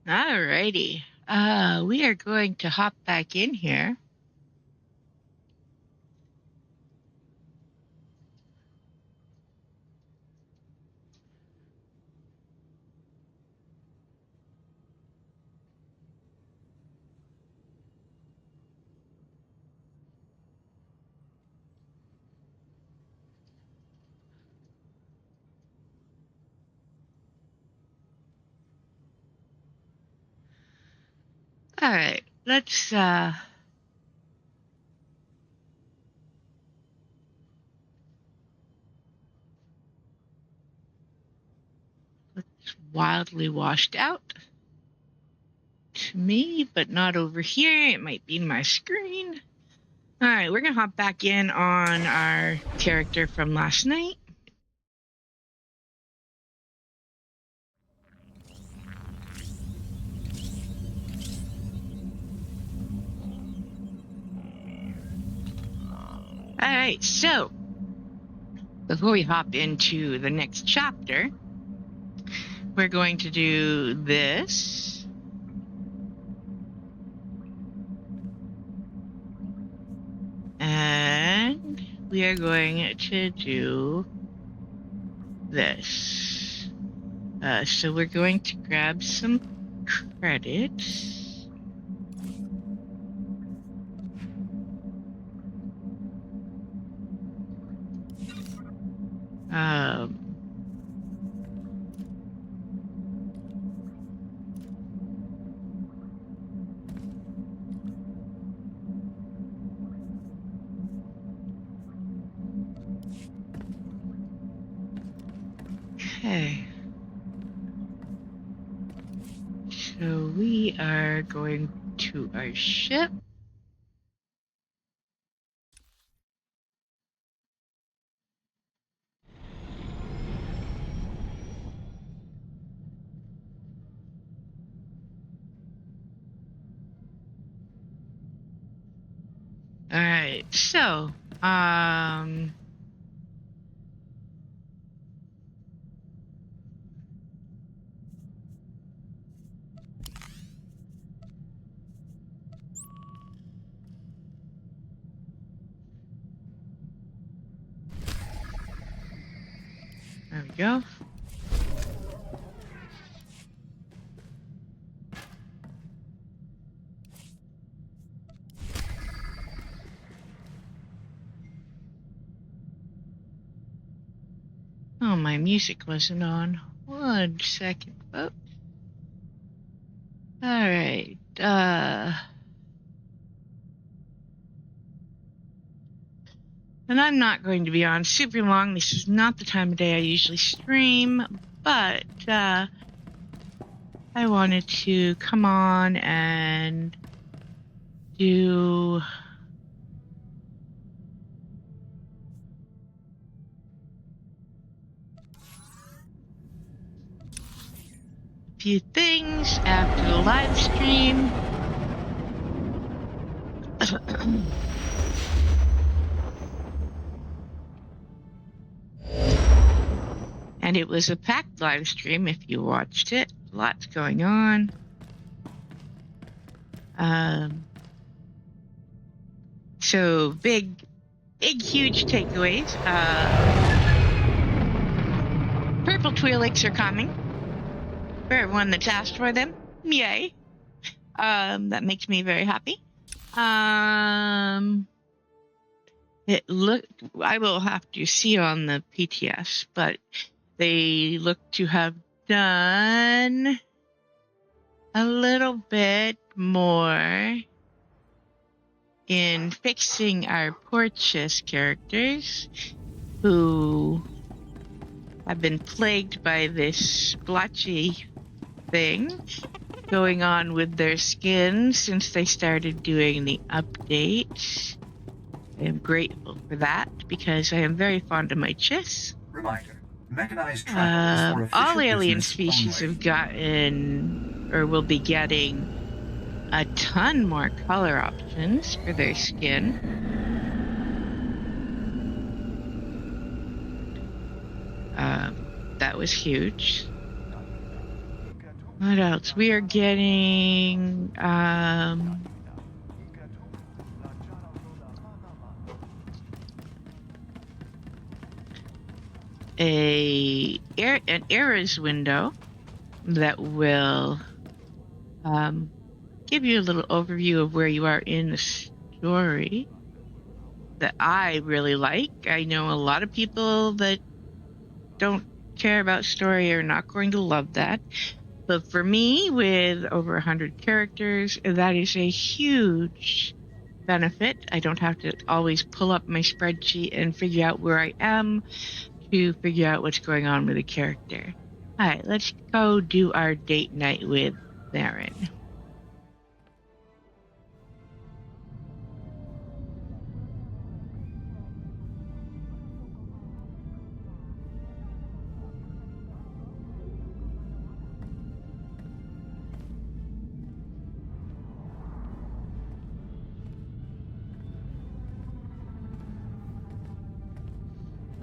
Alrighty. We are going to hop back in here. All right, let's wildly washed out to me, but not over here. It might be my screen. All right, we're gonna hop back in on our character from last night. All right, so before we hop into the next chapter, we're going to do this. And we are going to do this. So we're going to grab some credits. Okay. So we are going to our ship. All right. So, there we go. Oh, my music wasn't on. 1 second, folks. All right. And I'm not going to be on super long. This is not the time of day I usually stream, but I wanted to come on and do a few things after the live stream. And it was a packed live stream if you watched it. Lots going on. So big, huge takeaways. Purple Twi'leks are coming. For everyone that's asked for them. Yay. That makes me very happy. It looked, I will have to see on the PTS, but they look to have done a little bit more in fixing our Porteous characters who have been plagued by this splotchy thing going on with their skin since they started doing the update. I am grateful for that because I am very fond of my chiss. Reminder. Mechanized travel is for all alien business species only. have gotten or will be getting a ton more color options for their skin. That was huge. What else? We are getting an errors window that will give you a little overview of where you are in the story that I really like. I know a lot of people that don't care about story are not going to love that. But for me, with over 100 characters, that is a huge benefit. I don't have to always pull up my spreadsheet and figure out where I am to figure out what's going on with a character. All right, let's go do our date night with Theron.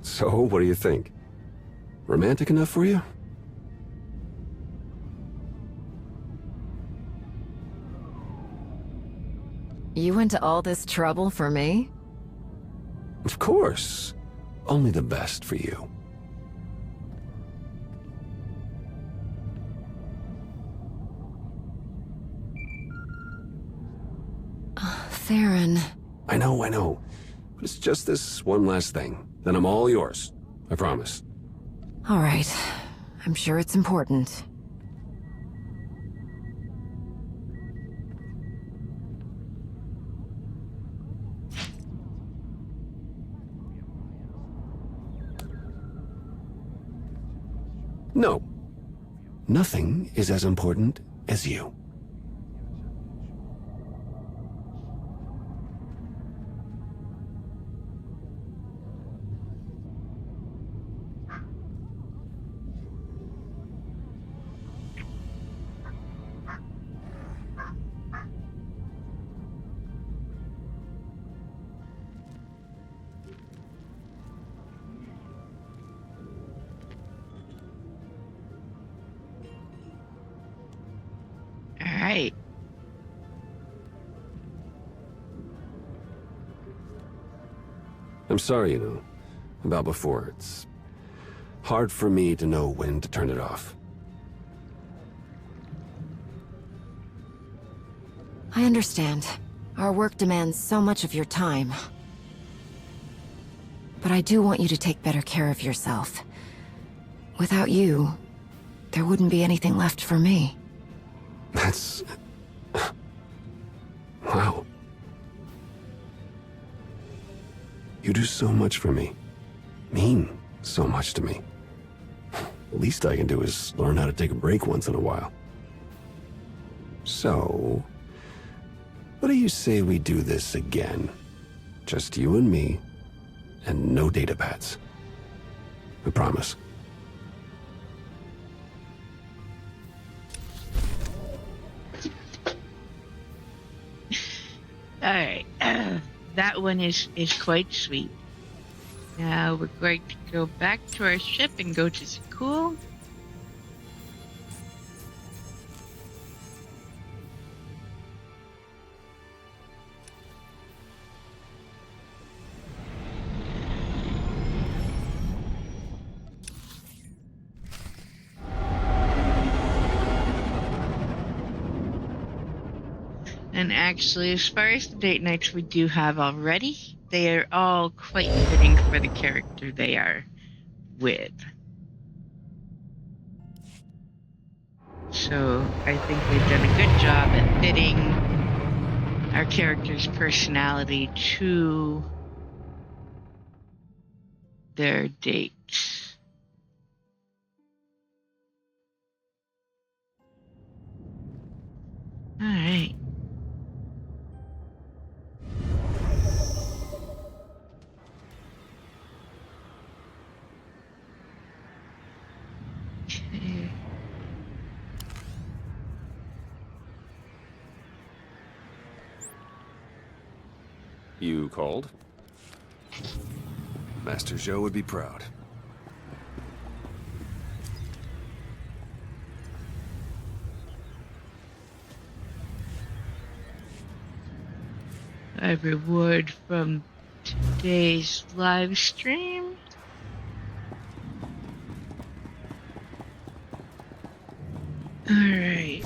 So, what do you think? Romantic enough for you? You went to all this trouble for me? Of course. Only the best for you. Theron. I know. But it's just this one last thing. Then I'm all yours. I promise. All right. I'm sure it's important. No. Nothing is as important as you. All right. I'm sorry, about before. It's hard for me to know when to turn it off. I understand. Our work demands so much of your time. But I do want you to take better care of yourself. Without you, there wouldn't be anything left for me. That's... Wow. You do so much for me. Mean so much to me. The least I can do is learn how to take a break once in a while. So... what do you say we do this again? Just you and me, and no data pads. I promise. All right. That one is quite sweet. Now we're going to go back to our ship and go to school. And actually, as far as the date nights we do have already, they are all quite fitting for the character they are with. So I think they've done a good job at fitting our character's personality to their dates. All right. Okay. You called? Master Zhou would be proud. my reward from today's live stream. Alright.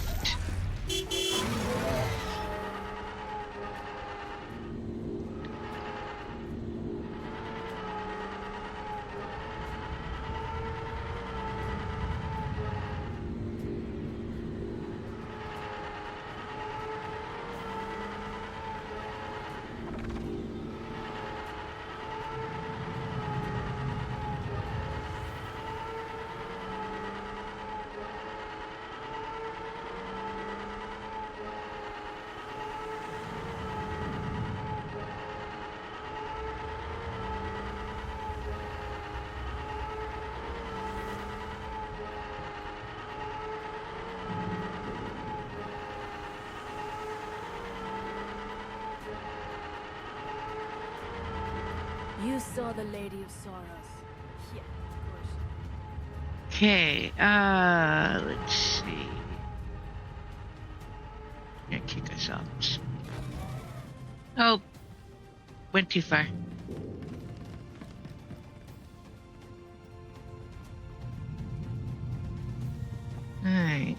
You saw the Lady of Sorrows. Yeah, of course. Okay, let's see. Gonna kick us out. Oh, went too far. Alright.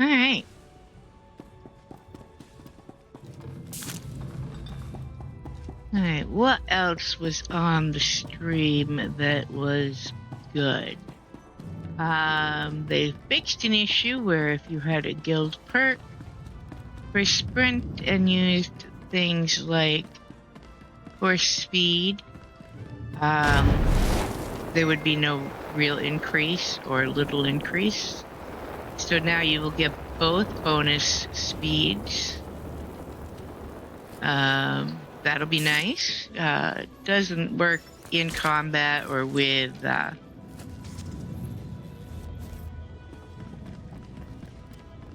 Alright. Alright, what else was on the stream that was good? They fixed an issue where if you had a guild perk for sprint and used things like horse speed, there would be no real increase or little increase. So now you will get both bonus speeds. That'll be nice. Doesn't work in combat or with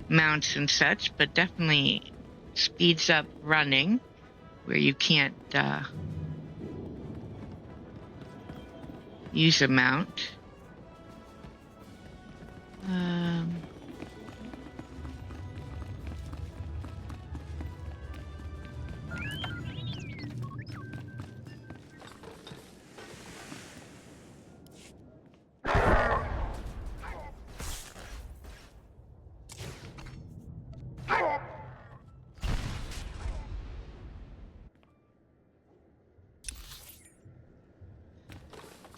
mounts and such, but definitely speeds up running where you can't use a mount.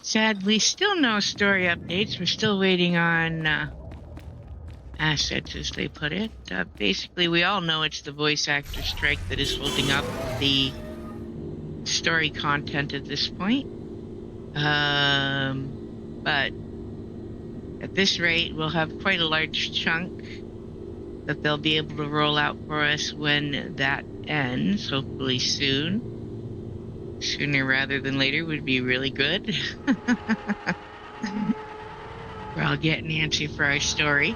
Sadly, still no story updates. We're still waiting on assets, as they put it. Basically, we all know it's the voice actor strike that is holding up the story content at this point. But at this rate, we'll have quite a large chunk that they'll be able to roll out for us when that ends, hopefully soon. Sooner rather than later would be really good. We're all getting antsy for our story.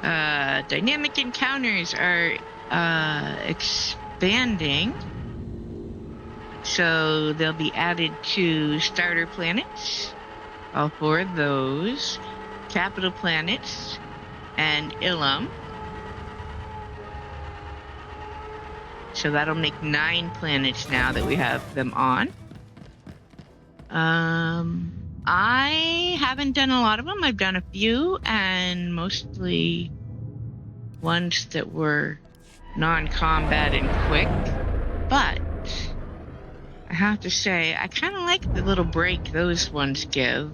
Dynamic encounters are expanding. So they'll be added to starter planets, all 4 of those, capital planets, and Ilum. So that'll make 9 planets now that we have them on. I haven't done a lot of them. I've done a few, and mostly ones that were non-combat and quick, but I have to say, I kind of like the little break those ones give.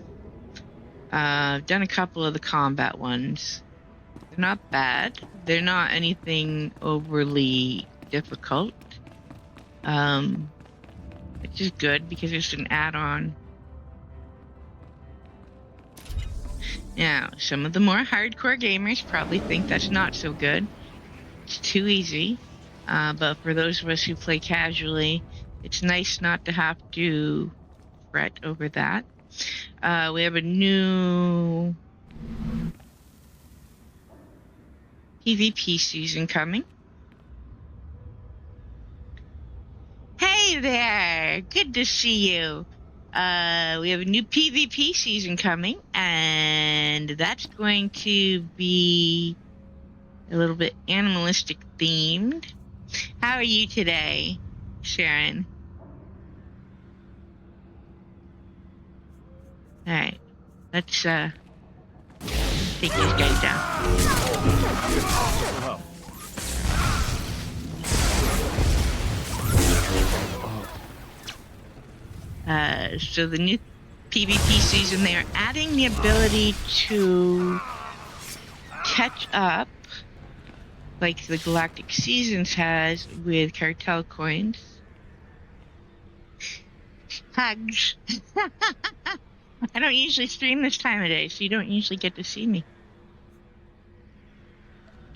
I've done a couple of the combat ones. They're not bad. They're not anything overly difficult. Which is good because it's an add-on. Now, some of the more hardcore gamers probably think that's not so good. It's too easy. But for those of us who play casually, it's nice not to have to fret over that. We have a new PvP season coming. Hey there! Good to see you. We have a new PvP season coming, and that's going to be a little bit animalistic themed. How are you today, Sharon? Alright, let's take these guys down. So the new PvP season, they are adding the ability to catch up, like the Galactic Seasons has, with cartel coins. Hugs. I don't usually stream this time of day, so you don't usually get to see me.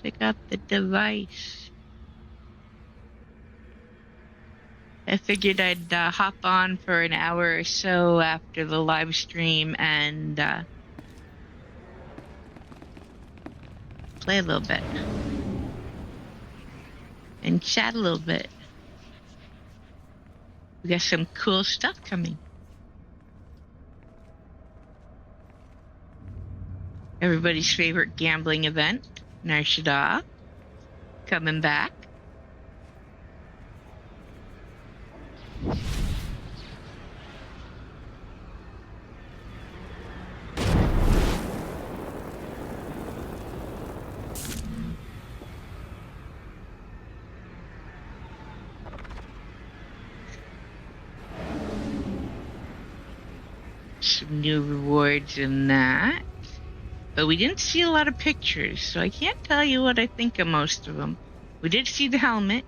Pick up the device. I figured I'd hop on for an hour or so after the live stream and play a little bit. And chat a little bit. We got some cool stuff coming. Everybody's favorite gambling event, SWTOR, coming back. Some new rewards in that. But we didn't see a lot of pictures, so I can't tell you what I think of most of them. We did see the helmet.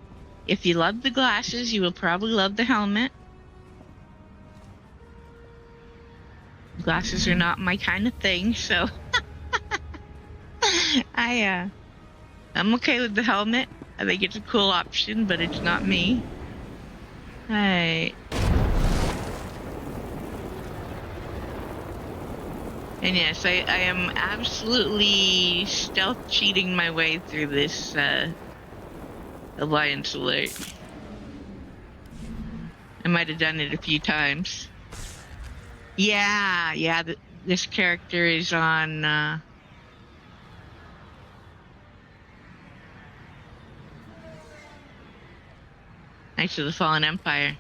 If you love the glasses, you will probably love the helmet. Glasses are not my kind of thing, so I'm okay with the helmet. I think it's a cool option, but it's not me. Alright. And yes, I am absolutely stealth cheating my way through this Alliance alert. I might have done it a few times. Yeah, this character is on Knights of the Fallen Empire.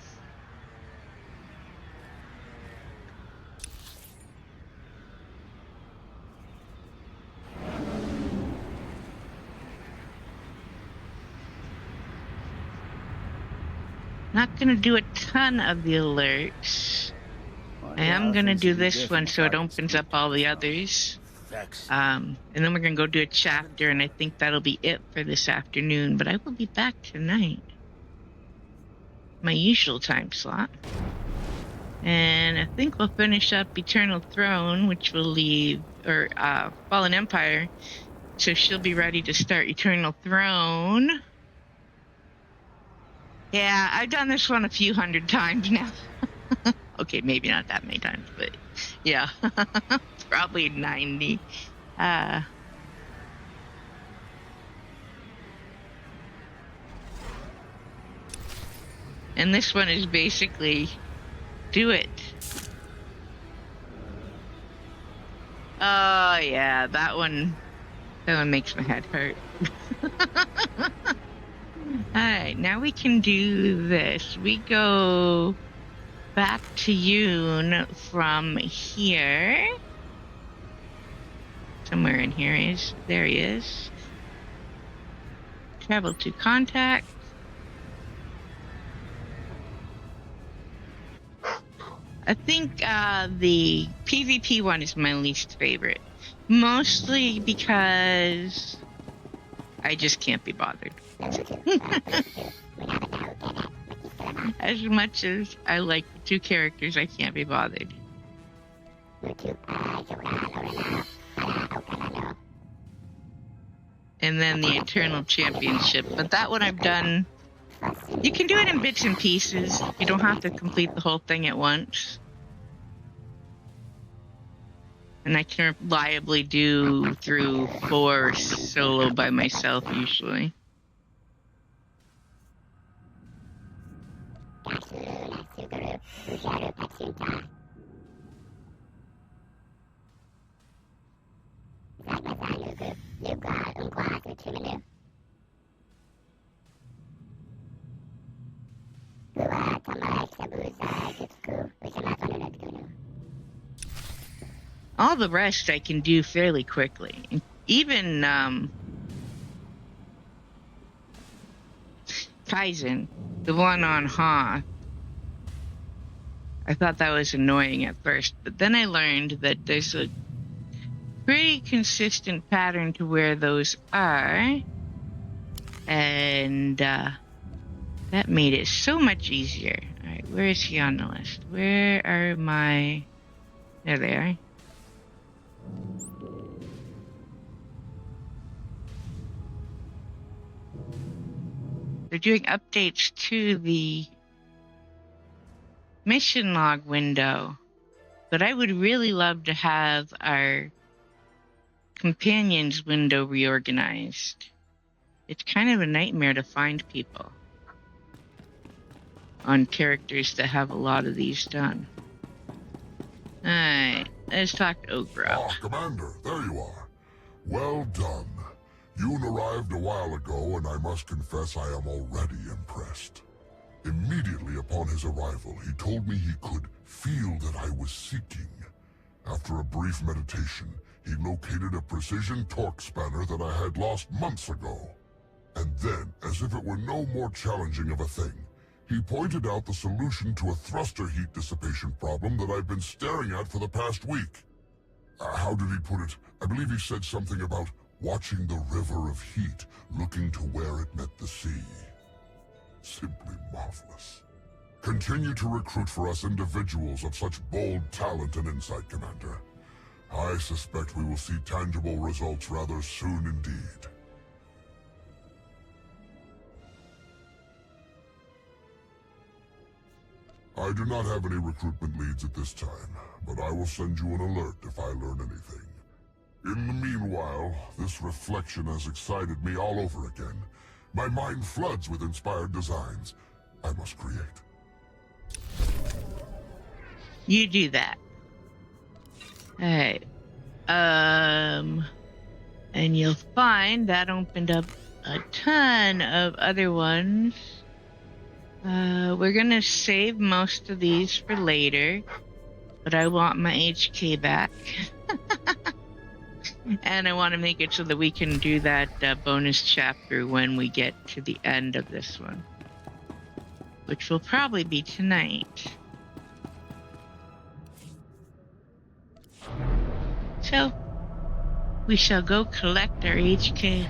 Not gonna do a ton of the alerts. I am gonna do this one so it opens up all the others. And then we're gonna go do a chapter, and I think that'll be it for this afternoon. But I will be back tonight, my usual time slot. And I think we'll finish up Eternal Throne, which will leave, or Fallen Empire. So she'll be ready to start Eternal Throne. Yeah, I've done this one a few hundred times now. Okay, maybe not that many times, but yeah, probably 90. And this one is basically do it. Oh yeah, that one makes my head hurt. Alright, now we can do this. We go back to Yoon from here. Somewhere in here there he is. Travel to contact. I think the PvP one is my least favorite. Mostly because I just can't be bothered. As much as I like the two characters, I can't be bothered. And then the Eternal Championship. But that one I've done. You can do it in bits and pieces. You don't have to complete the whole thing at once. And I can reliably do through 4 solo by myself usually. All the rest I can do fairly quickly. Even Kaizen, the one on Ha. I thought that was annoying at first, but then I learned that there's a pretty consistent pattern to where those are. And that made it so much easier. Alright, where is he on the list? Where are my... There they are. They're doing updates to the mission log window, but I would really love to have our companions window reorganized. It's kind of a nightmare to find people on characters that have a lot of these done. Alright, let's talk to Ogre. Ah, Commander, there you are. Well done. Yoon arrived a while ago, and I must confess I am already impressed. Immediately upon his arrival, he told me he could feel that I was seeking. After a brief meditation, he located a precision torque spanner that I had lost months ago. And then, as if it were no more challenging of a thing, he pointed out the solution to a thruster heat dissipation problem that I've been staring at for the past week. How did he put it? I believe he said something about watching the river of heat, looking to where it met the sea. Simply marvelous. Continue to recruit for us individuals of such bold talent and insight, Commander. I suspect we will see tangible results rather soon indeed. I do not have any recruitment leads at this time, but I will send you an alert if I learn anything. In the meanwhile, this reflection has excited me all over again. My mind floods with inspired designs I must create. You do that. Alright. And you'll find that opened up a ton of other ones. We're gonna save most of these for later, but I want my HK back. And I want to make it so that we can do that bonus chapter when we get to the end of this one, which will probably be tonight. So, we shall go collect our HK.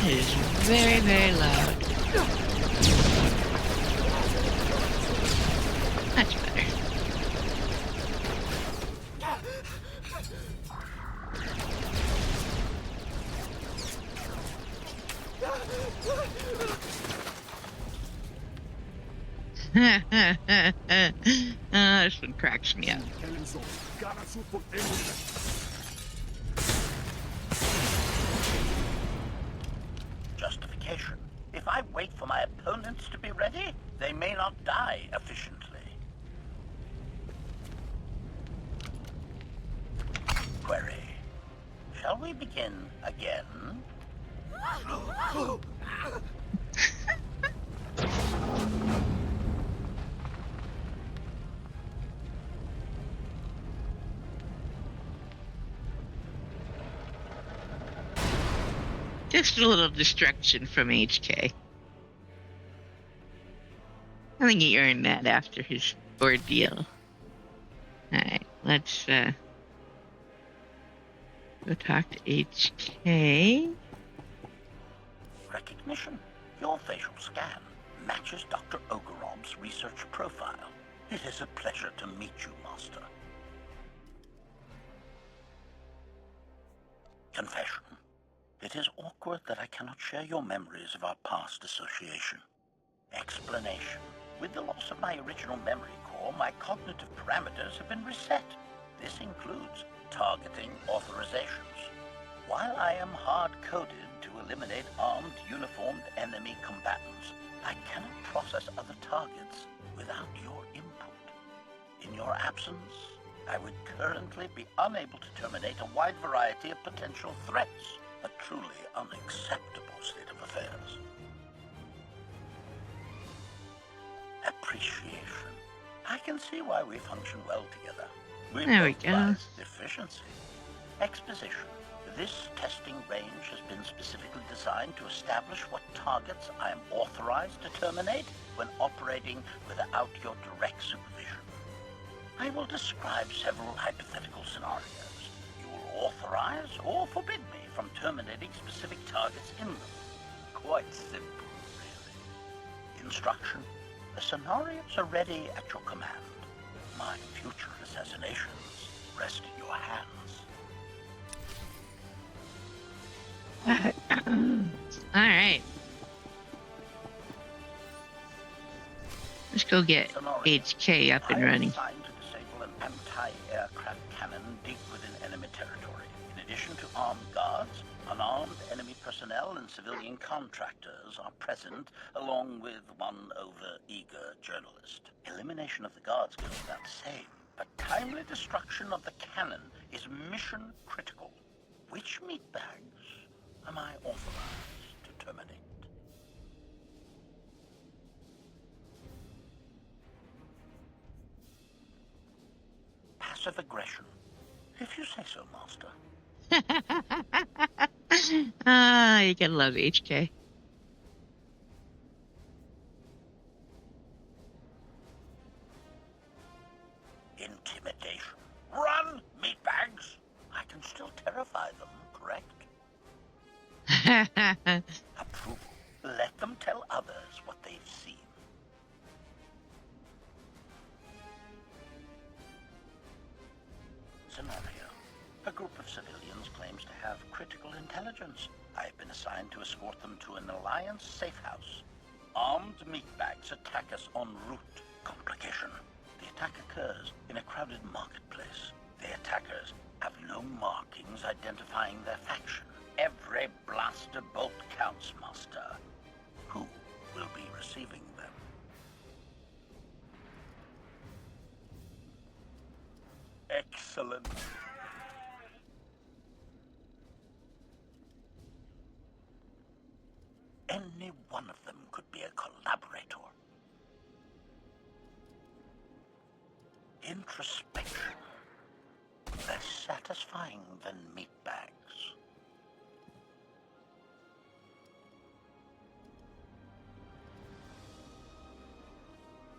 It is very, very loud. Much better. This one cracks me up. Justification. If I wait for my opponents to be ready, they may not die efficiently. Query. Shall we begin again? Just a little distraction from HK. I think he earned that after his ordeal. Alright, let's go talk to HK. Recognition. Your facial scan matches Dr. Ogorob's research profile. It is a pleasure to meet you, Master. Confession. It is awkward that I cannot share your memories of our past association. Explanation. With the loss of my original memory core, my cognitive parameters have been reset. This includes targeting authorizations. While I am hard-coded to eliminate armed, uniformed enemy combatants, I cannot process other targets without your input. In your absence, I would currently be unable to terminate a wide variety of potential threats. A truly unacceptable state of affairs. Appreciation. I can see why we function well together. There we go. prize efficiency. Exposition. This testing range has been specifically designed to establish what targets I am authorized to terminate when operating without your direct supervision. I will describe several hypothetical scenarios. You will authorize or forbid me from terminating specific targets in them. Quite simple, really. Instruction. The scenarios are ready at your command. My future assassinations rest in your hands. Alright. Let's go get HK up and I am running. assigned to disable an anti-aircraft cannon deep within enemy territory. In addition to armed guards, unarmed enemy personnel and civilian contractors are present, along with one over-eager journalist. Elimination of the guards goes without saying, but timely destruction of the cannon is mission critical. Which meatbags am I authorized to terminate? Passive aggression. If you say so, Master. You gotta love HK. Intimidation. Run, meatbags! I can still terrify them, correct? Approval. Let them tell others what they've seen. Scenario. A group of civilians claims to have critical intelligence. I have been assigned to escort them to an Alliance safe house. Armed meatbags attack us en route. Complication. The attack occurs in a crowded marketplace. The attackers have no markings identifying their faction. Every blaster bolt counts, Master. Who will be receiving them? Excellent. Any one of them could be a collaborator. Introspection. Less satisfying than meatbags.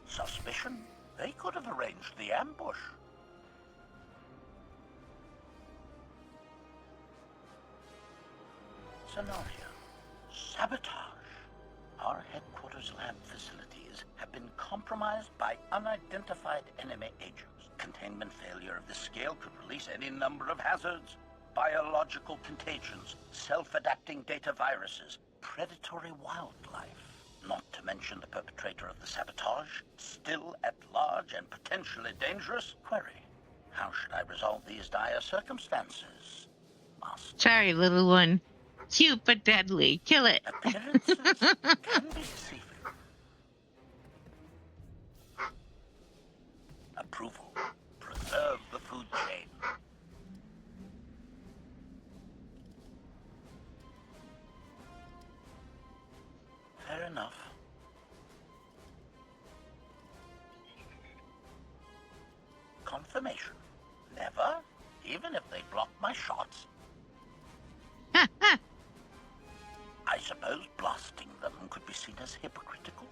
Suspicion? They could have arranged the ambush. Scenario. Sabotage. Our headquarters lab facilities have been compromised by unidentified enemy agents. Containment failure of this scale could release any number of hazards. Biological contagions, self-adapting data viruses, predatory wildlife. Not to mention the perpetrator of the sabotage, still at large and potentially dangerous. Query. How should I resolve these dire circumstances, Master? Sorry, little one. Cute but deadly. Kill it. Appearances can be deceiving. Approval. Preserve the food chain. Fair enough. Confirmation. Never, even if they block my shots. be seen as hypocritical?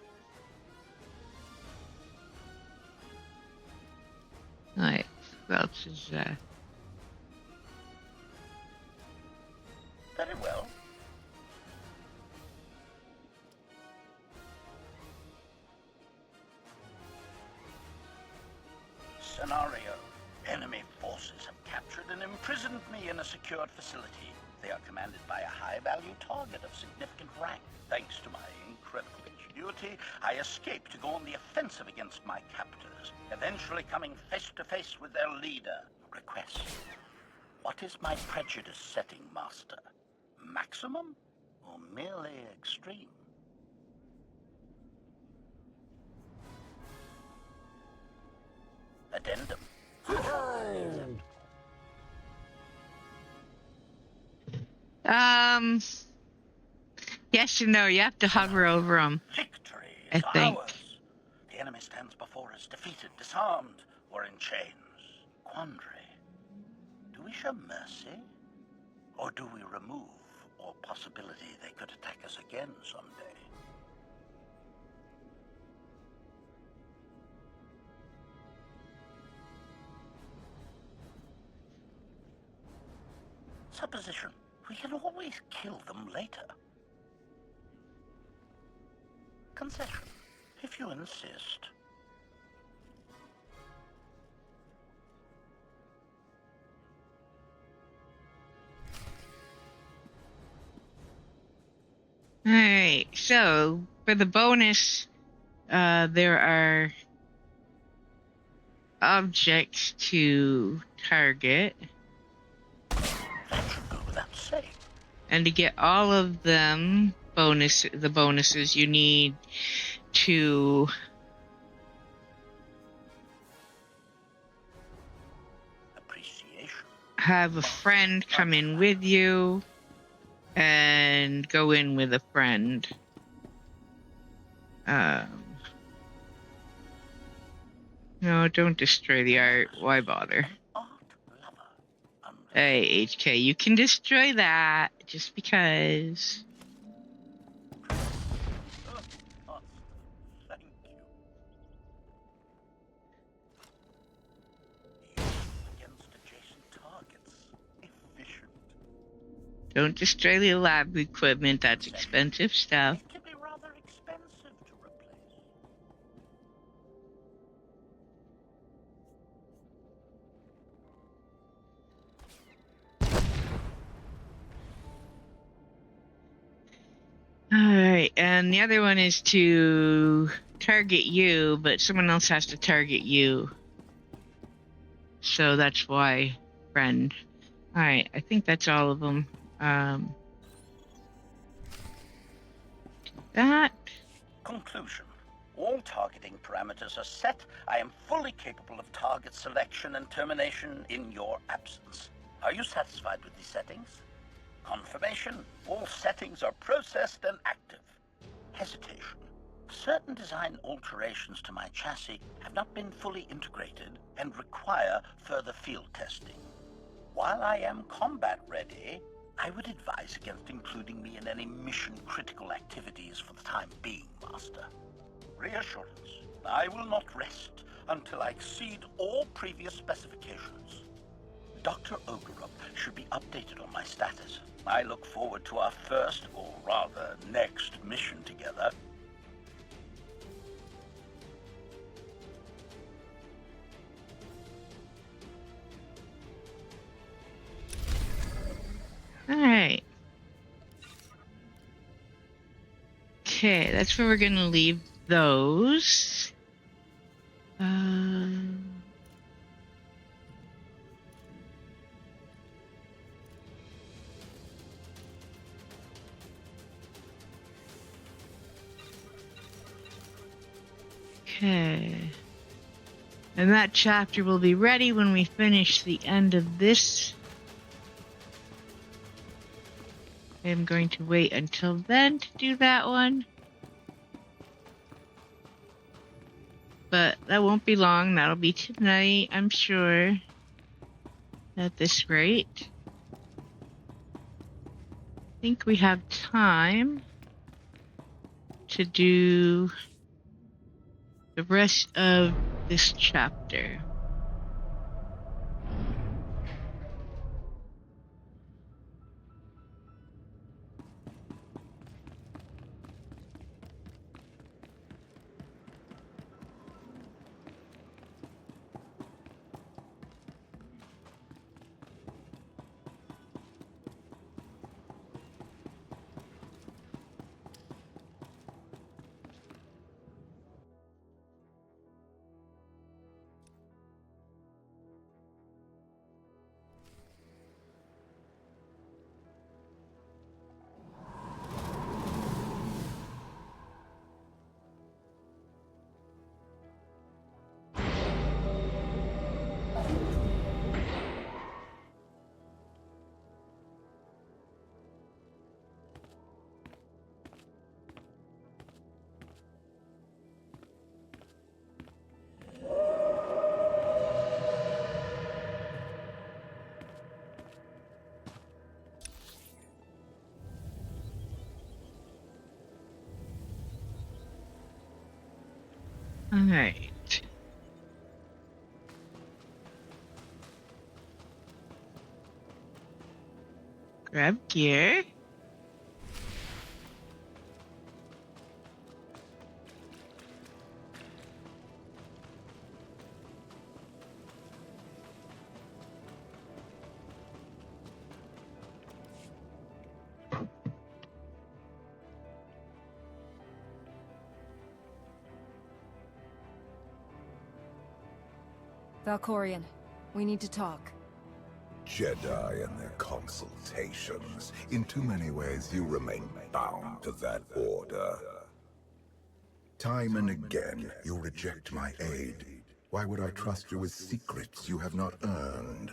Alright, who else is Very well. Scenario. Enemy forces have captured and imprisoned me in a secured facility. They are commanded by a high-value target of significant rank. Thanks to my incredible ingenuity, I escaped to go on the offensive against my captors, eventually coming face-to-face with their leader. Request. What is my prejudice setting, Master? Maximum or merely extreme? Addendum. yes and no, you have to hover over them, Victory I is think. ours. The enemy stands before us, defeated, disarmed, or in chains. Quandary. Do we show mercy? Or do we remove all possibility they could attack us again someday? Supposition. We can always kill them later. Concession, if you insist. Alright, so for the bonus, there are objects to target. That should go without saying. And to get all of them, the bonuses, you need to Appreciation. have a friend come in with you and go in with a friend. No, don't destroy the art. Why bother? Art lover. Hey, HK, you can destroy that just because. Thank you. Use against adjacent targets. Efficient. Don't destroy the lab equipment. That's expensive stuff. It can be rather expensive to replace. Alright, and the other one is to target you, but someone else has to target you. So that's why, friend. Alright, I think that's all of them. That. Conclusion. All targeting parameters are set. I am fully capable of target selection and termination in your absence. Are you satisfied with these settings? Confirmation. All settings are processed and active. Hesitation. Certain design alterations to my chassis have not been fully integrated and require further field testing. While I am combat ready, I would advise against including me in any mission-critical activities for the time being, Master. Reassurance, I will not rest until I exceed all previous specifications. Dr. Ogorov should be updated on my status. I look forward to our first, or rather, next mission together. Alright. Okay, that's where we're gonna leave those. Okay. And that chapter will be ready when we finish the end of this. I'm going to wait until then to do that one. But that won't be long. That'll be tonight, I'm sure. At this rate. I think we have time to to do the rest of this chapter. All right. Grab gear. Valkorian, we need to talk. Jedi and their consultations. In too many ways, you remain bound to that order. Time and again, you reject my aid. Why would I trust you with secrets you have not earned?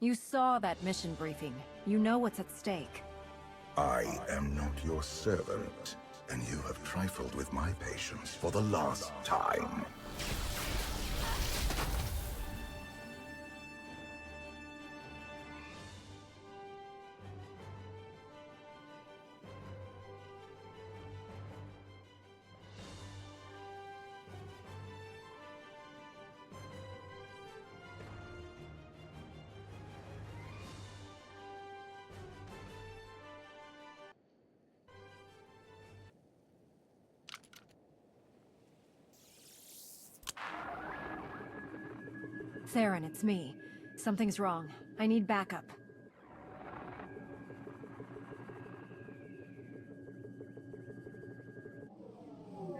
You saw that mission briefing. You know what's at stake. I am not your servant, and you have trifled with my patience for the last time. Theron, it's me. Something's wrong. I need backup.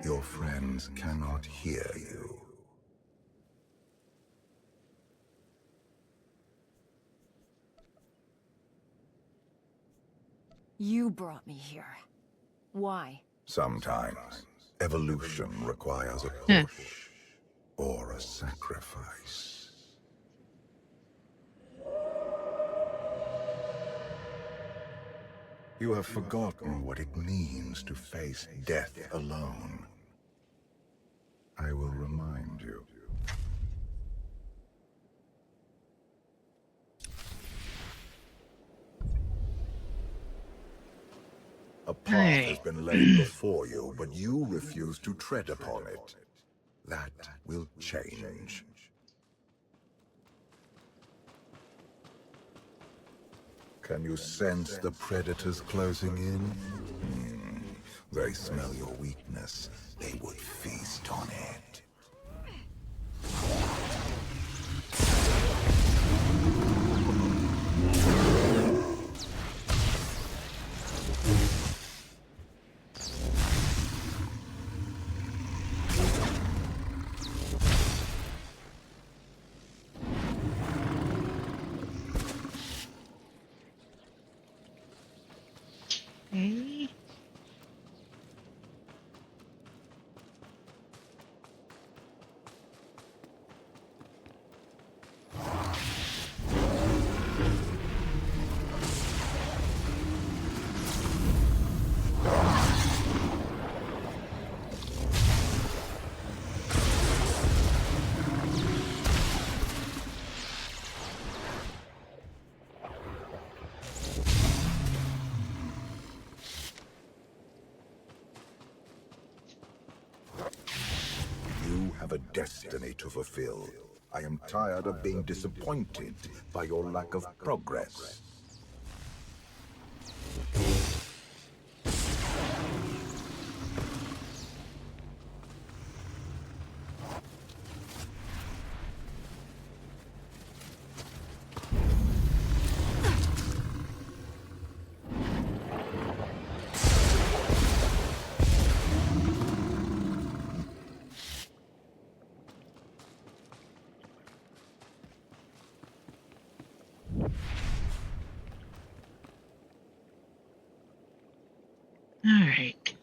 Your friends cannot hear you. You brought me here. Why? Sometimes, evolution requires a push or a sacrifice. You have forgotten what it means to face death alone. I will remind you. A path has been laid before you, but you refuse to tread upon it. That will change. Can you sense the predators closing in? They smell your weakness. They would feast on it. Okay. have a destiny to fulfill. I am tired of being disappointed by your lack of progress. All right.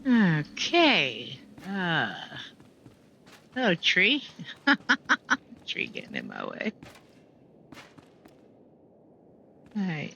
Okay. Oh, tree. Tree getting in my way. All right.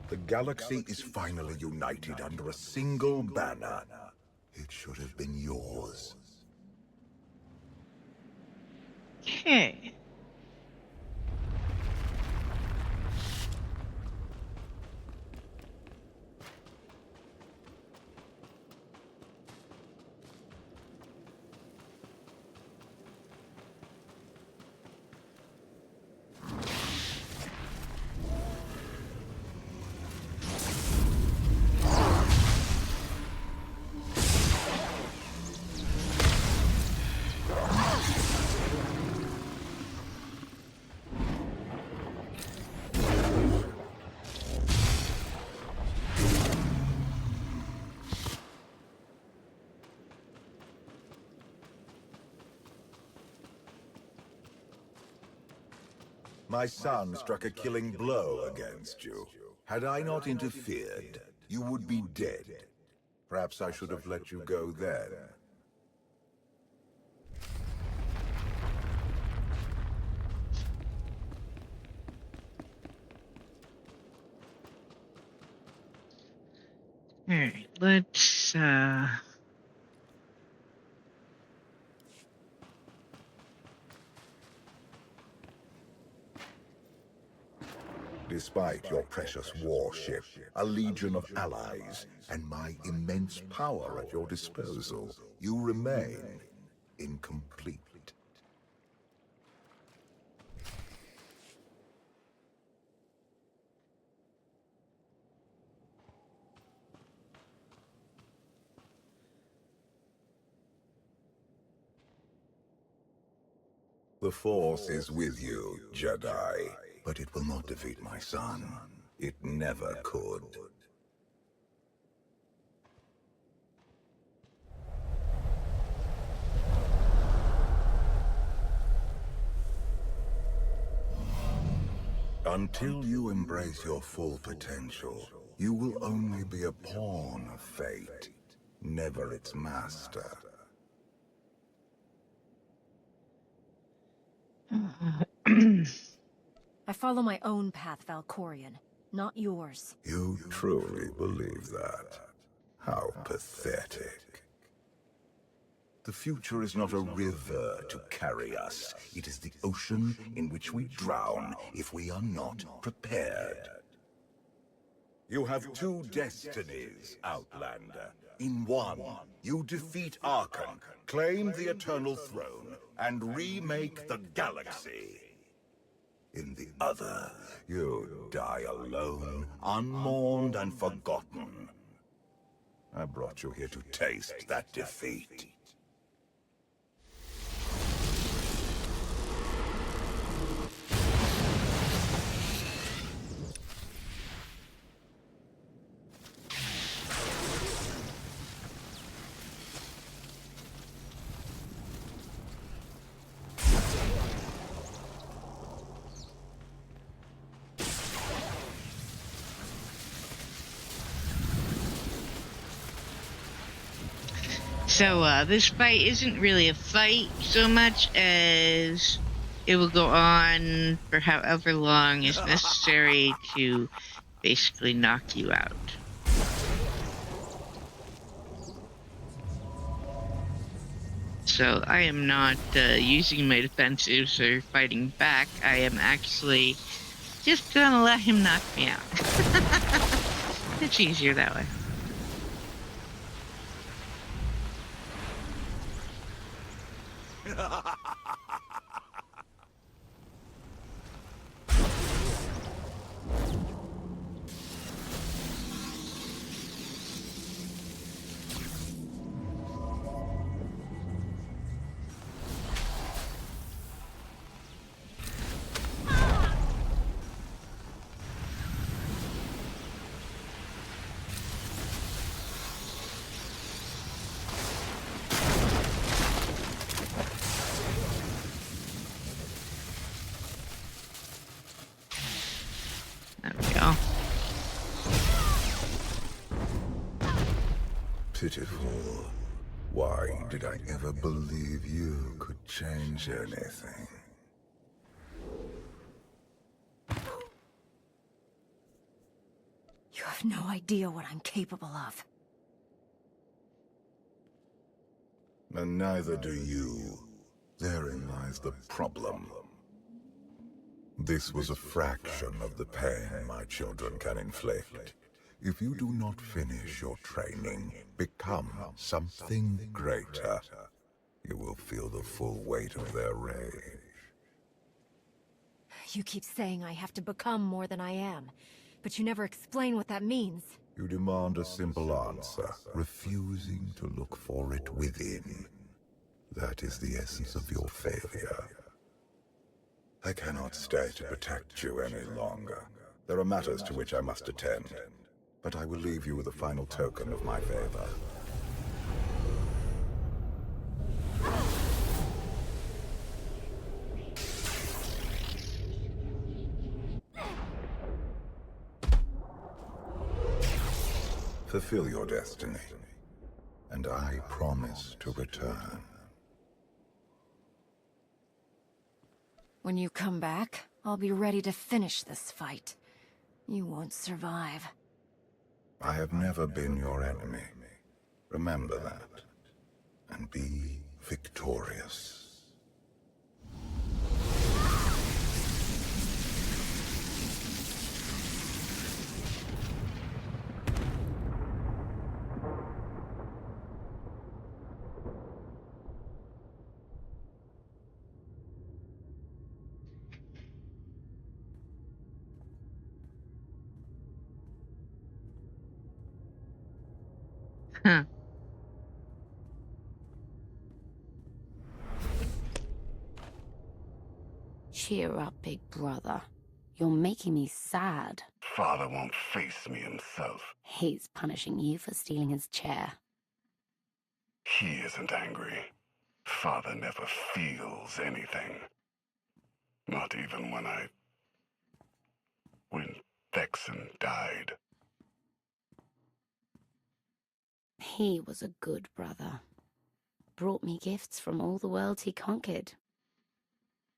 The galaxy is finally united under a single banner. It should have been yours. Okay. My son struck a killing blow against you. Had I not interfered, you would be dead. Perhaps I should have let you go then. All right. Let's Despite your precious warship, a legion of allies, and my immense power at your disposal, you remain incomplete. The Force is with you, Jedi, but it will not defeat my son. It never could. Until you embrace your full potential, you will only be a pawn of fate, never its master. I follow my own path, Valkorian, not yours. You truly believe that? How pathetic. The future is not a river to carry us. It is the ocean in which we drown if we are not prepared. You have two destinies, Outlander. In one, you defeat Arkham, claim the Eternal Throne, and remake the galaxy. In the other, you die alone, unmourned and forgotten. I brought you here to taste that defeat. So, this fight isn't really a fight so much as it will go on for however long is necessary to basically knock you out. So, I am not using my defensives or fighting back. I am actually just gonna let him knock me out. It's easier that way. There we go. Pitiful. Why did I ever believe you could change anything? You have no idea what I'm capable of. And neither do you. Therein lies the problem. This was a fraction of the pain my children can inflict. If you do not finish your training, become something greater, you will feel the full weight of their rage. You keep saying I have to become more than I am, but you never explain what that means. You demand a simple answer, refusing to look for it within. That is the essence of your failure. I cannot stay to protect you any longer. There are matters to which I must attend, but I will leave you with a final token of my favor. Fulfill your destiny, and I promise to return. When you come back, I'll be ready to finish this fight. You won't survive. I have never been your enemy. Remember that, and be victorious. Huh. Cheer up, big brother. You're making me sad. Father won't face me himself. He's punishing you for stealing his chair. He isn't angry. Father never feels anything. Not even when I when Vexen died. He was a good brother. Brought me gifts from all the worlds he conquered.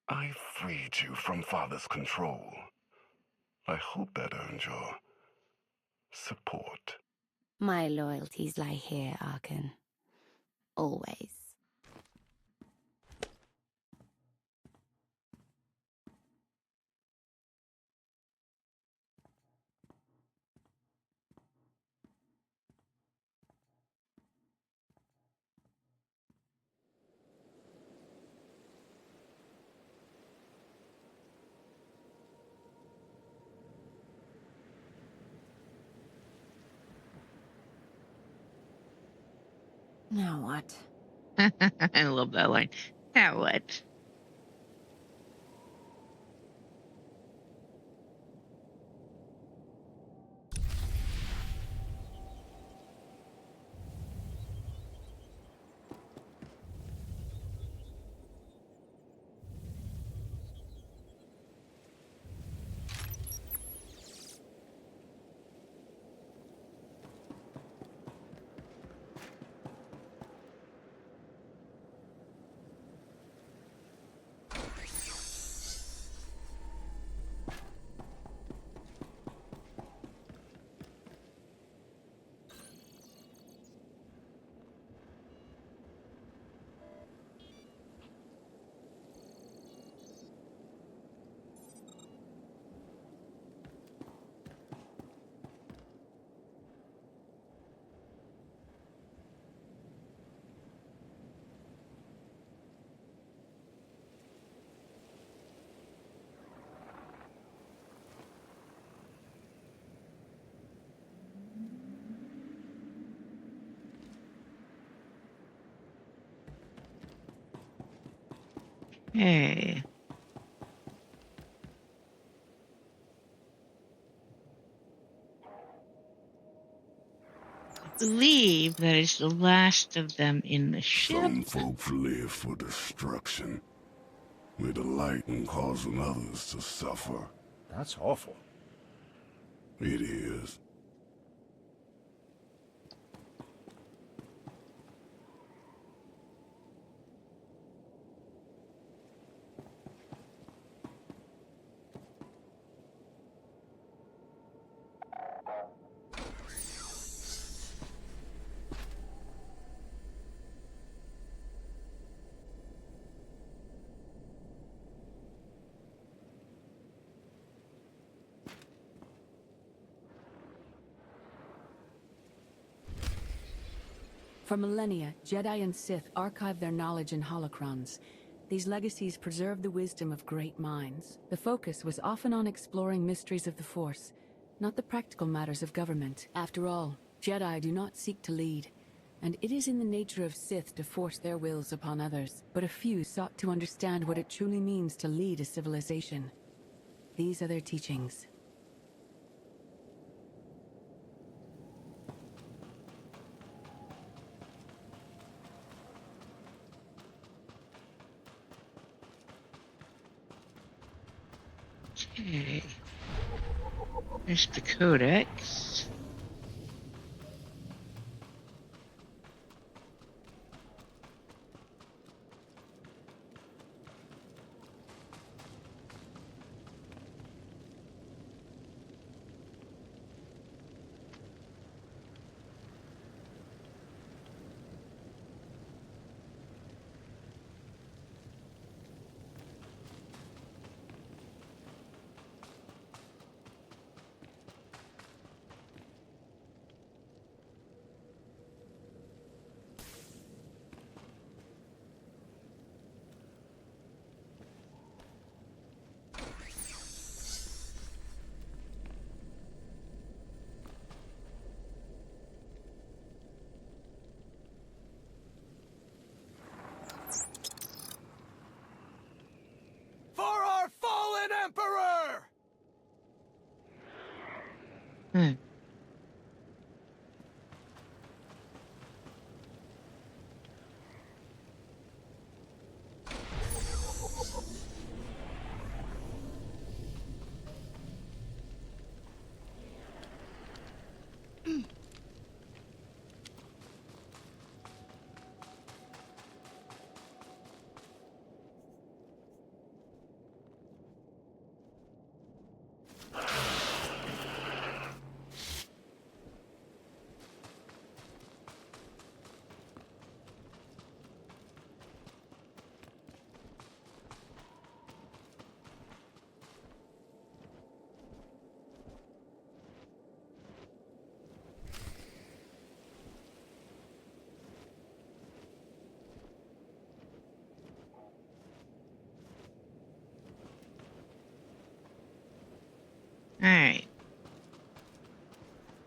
I freed you from Father's control. I hope that earned your support. My loyalties lie here, Arkan. Always. Now what? I love that line. Now what? Hey. I believe that is the last of them in the ship. Some folks live for destruction. We delight in causing others to suffer. That's awful. It is. For millennia, Jedi and Sith archived their knowledge in holocrons. These legacies preserved the wisdom of great minds. The focus was often on exploring mysteries of the Force, not the practical matters of government. After all, Jedi do not seek to lead, and it is in the nature of Sith to force their wills upon others. But a few sought to understand what it truly means to lead a civilization. These are their teachings. Okay. There's the codex. For our fallen Emperor! Hmm.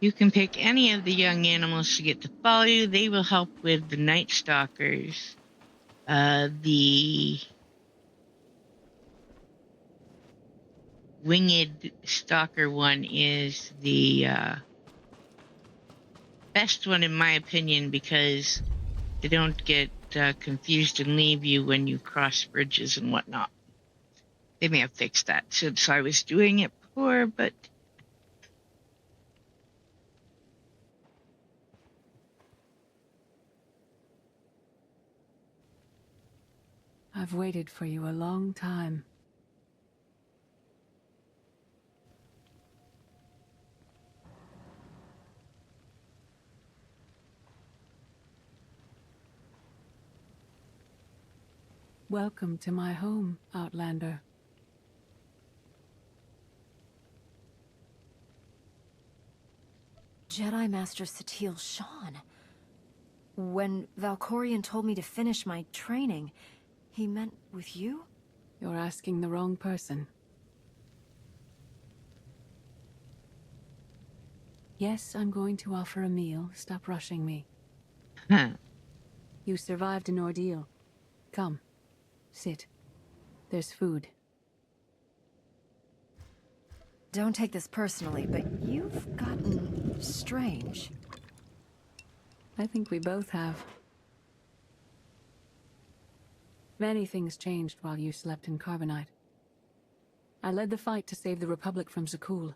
You can pick any of the young animals to get to follow you. They will help with the Night Stalkers. The winged stalker one is the best one in my opinion, because they don't get confused and leave you when you cross bridges and whatnot. They may have fixed that since I was doing it before, but I've waited for you a long time. Welcome to my home, Outlander. Jedi Master Satil Shan. When Valkorion told me to finish my training, he meant with you? You're asking the wrong person. Yes, I'm going to offer a meal. Stop rushing me. You survived an ordeal. Come, sit. There's food. Don't take this personally, but you've gotten strange. I think we both have. Many things changed while you slept in Carbonite. I led the fight to save the Republic from Zakul.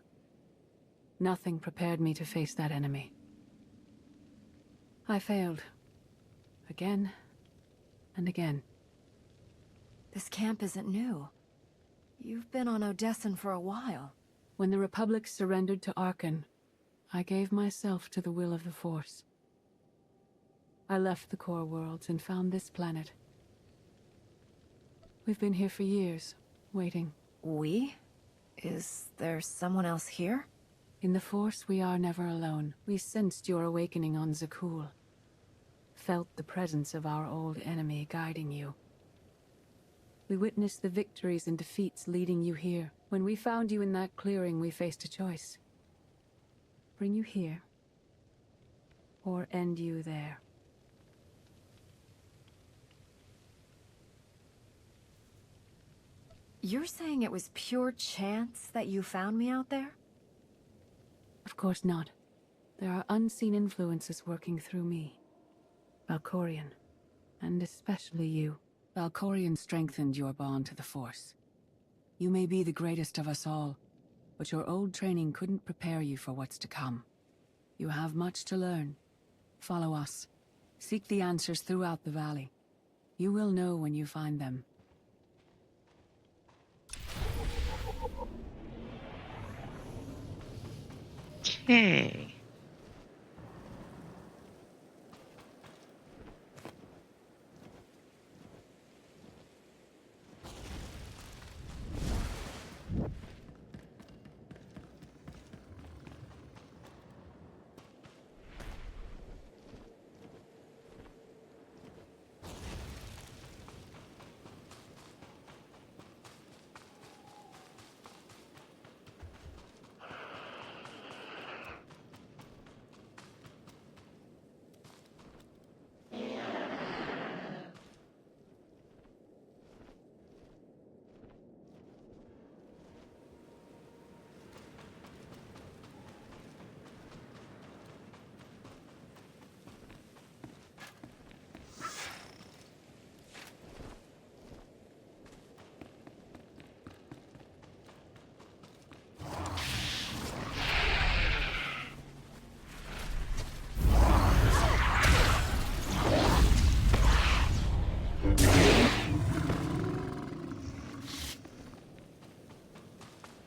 Nothing prepared me to face that enemy. I failed. Again and again. This camp isn't new. You've been on Odessen for a while. When the Republic surrendered to Arkan, I gave myself to the will of the Force. I left the core worlds and found this planet. We've been here for years, waiting. We? Is there someone else here? In the Force, we are never alone. We sensed your awakening on Zakul. Felt the presence of our old enemy guiding you. We witnessed the victories and defeats leading you here. When we found you in that clearing, we faced a choice. Bring you here, or end you there. You're saying it was pure chance that you found me out there? Of course not. There are unseen influences working through me. Valkorion, and especially you. Valkorion strengthened your bond to the Force. You may be the greatest of us all, but your old training couldn't prepare you for what's to come. You have much to learn. Follow us. Seek the answers throughout the valley. You will know when you find them. okay.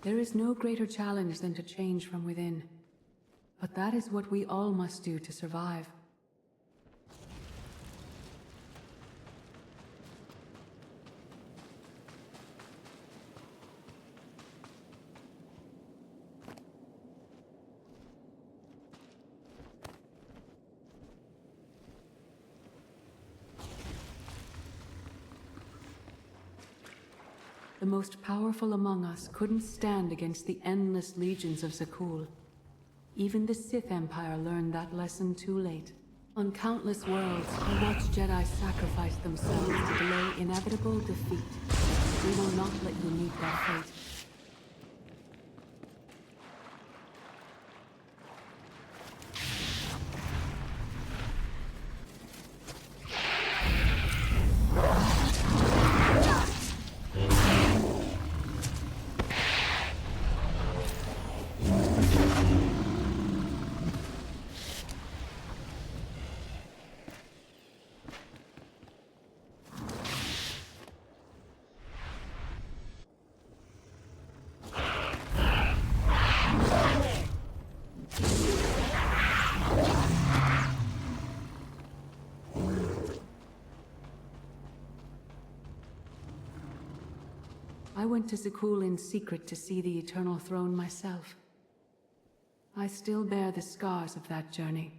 There is no greater challenge than to change from within. But that is what we all must do to survive. The most powerful among us couldn't stand against the endless legions of Zakul. Even the Sith Empire learned that lesson too late. On countless worlds, I watched Jedi sacrifice themselves to delay inevitable defeat. We will not let you meet that fate. I went to Zakul in secret to see the Eternal Throne myself. I still bear the scars of that journey.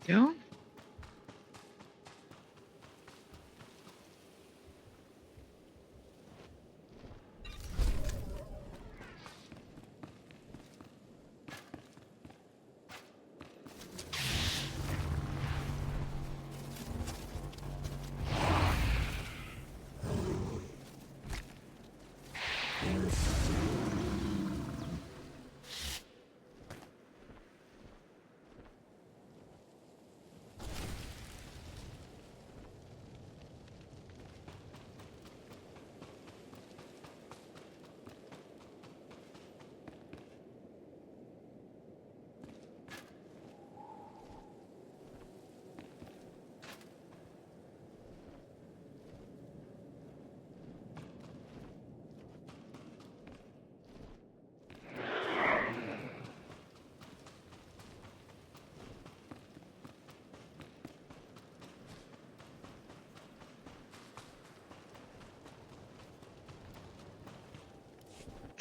Go.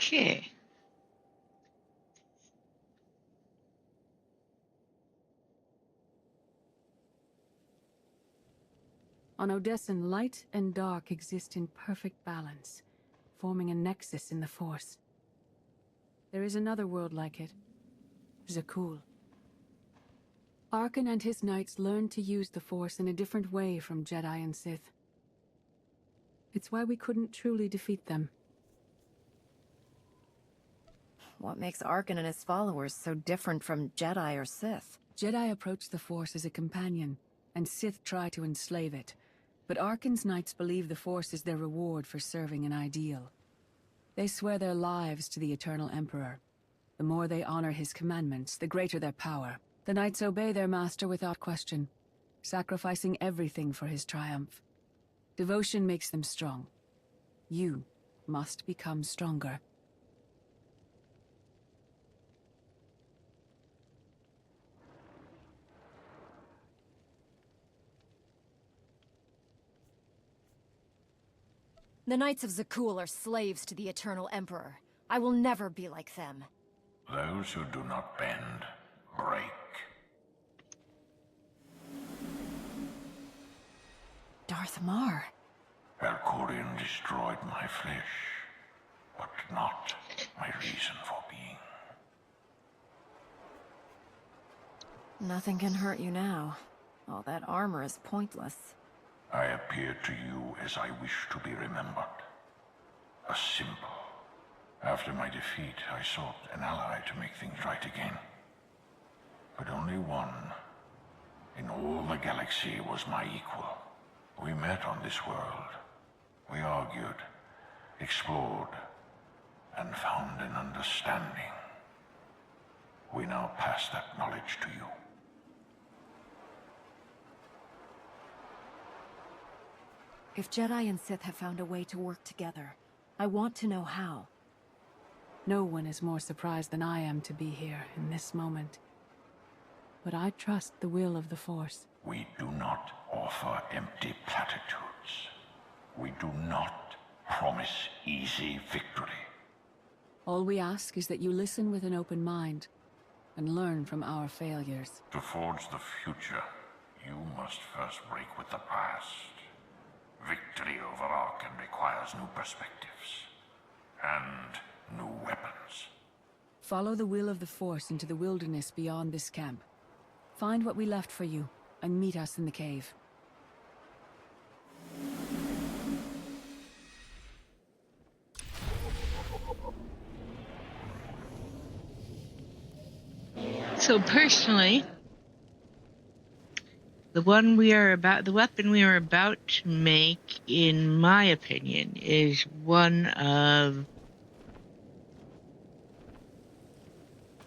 Okay. On Odessen, light and dark exist in perfect balance, forming a nexus in the Force. There is another world like it, Zakul. Arkan and his knights learned to use the Force in a different way from Jedi and Sith. It's why we couldn't truly defeat them. What makes Arkan and his followers so different from Jedi or Sith? Jedi approach the Force as a companion, and Sith try to enslave it. But Arkan's knights believe the Force is their reward for serving an ideal. They swear their lives to the Eternal Emperor. The more they honor his commandments, the greater their power. The knights obey their master without question, sacrificing everything for his triumph. Devotion makes them strong. You must become stronger. The Knights of Zakul are slaves to the Eternal Emperor. I will never be like them. Those who do not bend, break. Darth Mar. Valkorion destroyed my flesh, but not my reason for being. Nothing can hurt you now. All that armor is pointless. I appear to you as I wish to be remembered. A symbol. After my defeat, I sought an ally to make things right again. But only one in all the galaxy was my equal. We met on this world. We argued, explored, and found an understanding. We now pass that knowledge to you. If Jedi and Sith have found a way to work together, I want to know how. No one is more surprised than I am to be here in this moment. But I trust the will of the Force. We do not offer empty platitudes. We do not promise easy victory. All we ask is that you listen with an open mind and learn from our failures. To forge the future, you must first break with the past. Victory over Arkham requires new perspectives and new weapons. Follow the will of the Force into the wilderness beyond this camp. Find what we left for you and meet us in the cave. So personally, the weapon we are about to make, in my opinion, is one of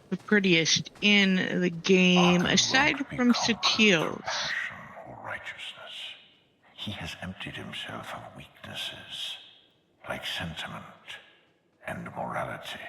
the prettiest in the game, aside from SWTOR's. Or righteousness. He has emptied himself of weaknesses, like sentiment and morality.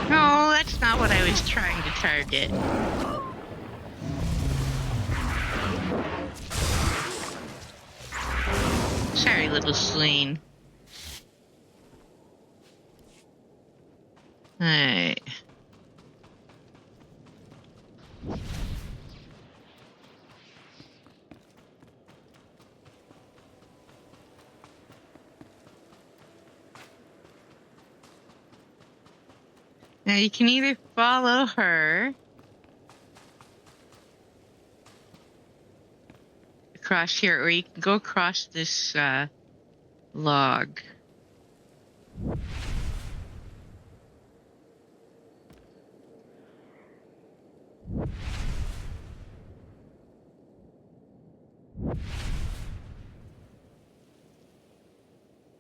No, that's not what I was trying to target. Sorry, little Celine. Alright. Now you can either follow her across here, or you can go across this log.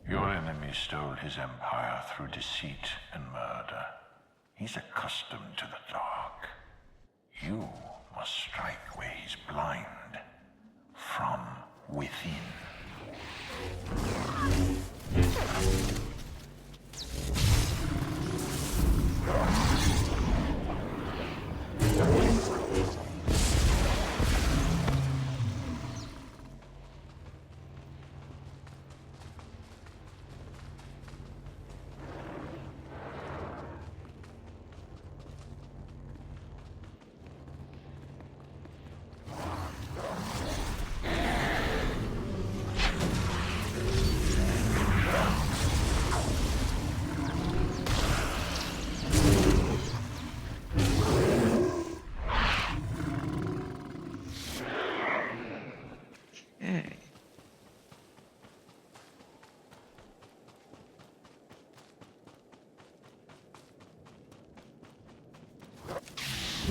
Your enemy stole his empire through deceit and murder. He's accustomed to the dark. You must strike where he's blind, from within.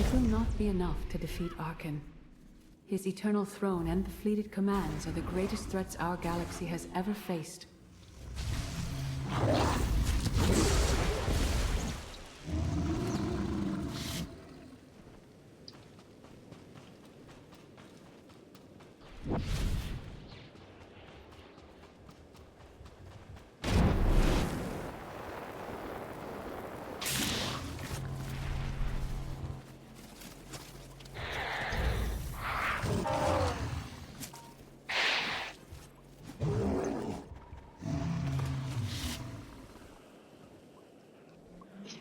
It will not be enough to defeat Arkan. His eternal throne and the fleeted commands are the greatest threats our galaxy has ever faced.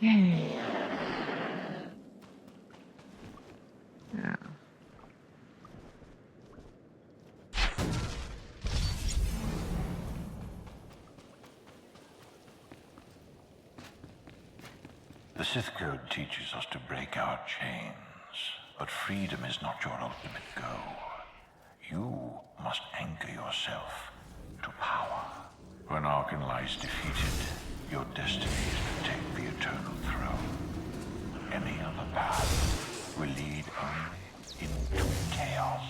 Okay. Yeah. The Sith Code teaches us to break our chains, but freedom is not your ultimate goal. You must anchor yourself to power. When Arkan lies defeated, your destiny is to take the eternal throne. Any other path will lead only into chaos.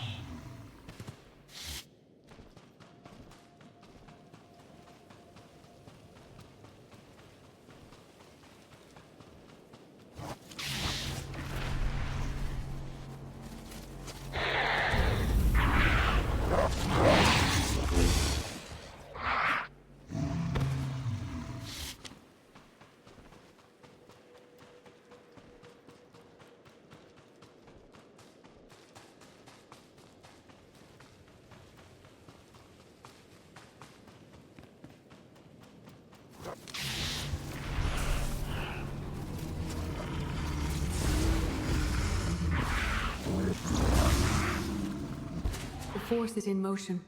The Force is in motion,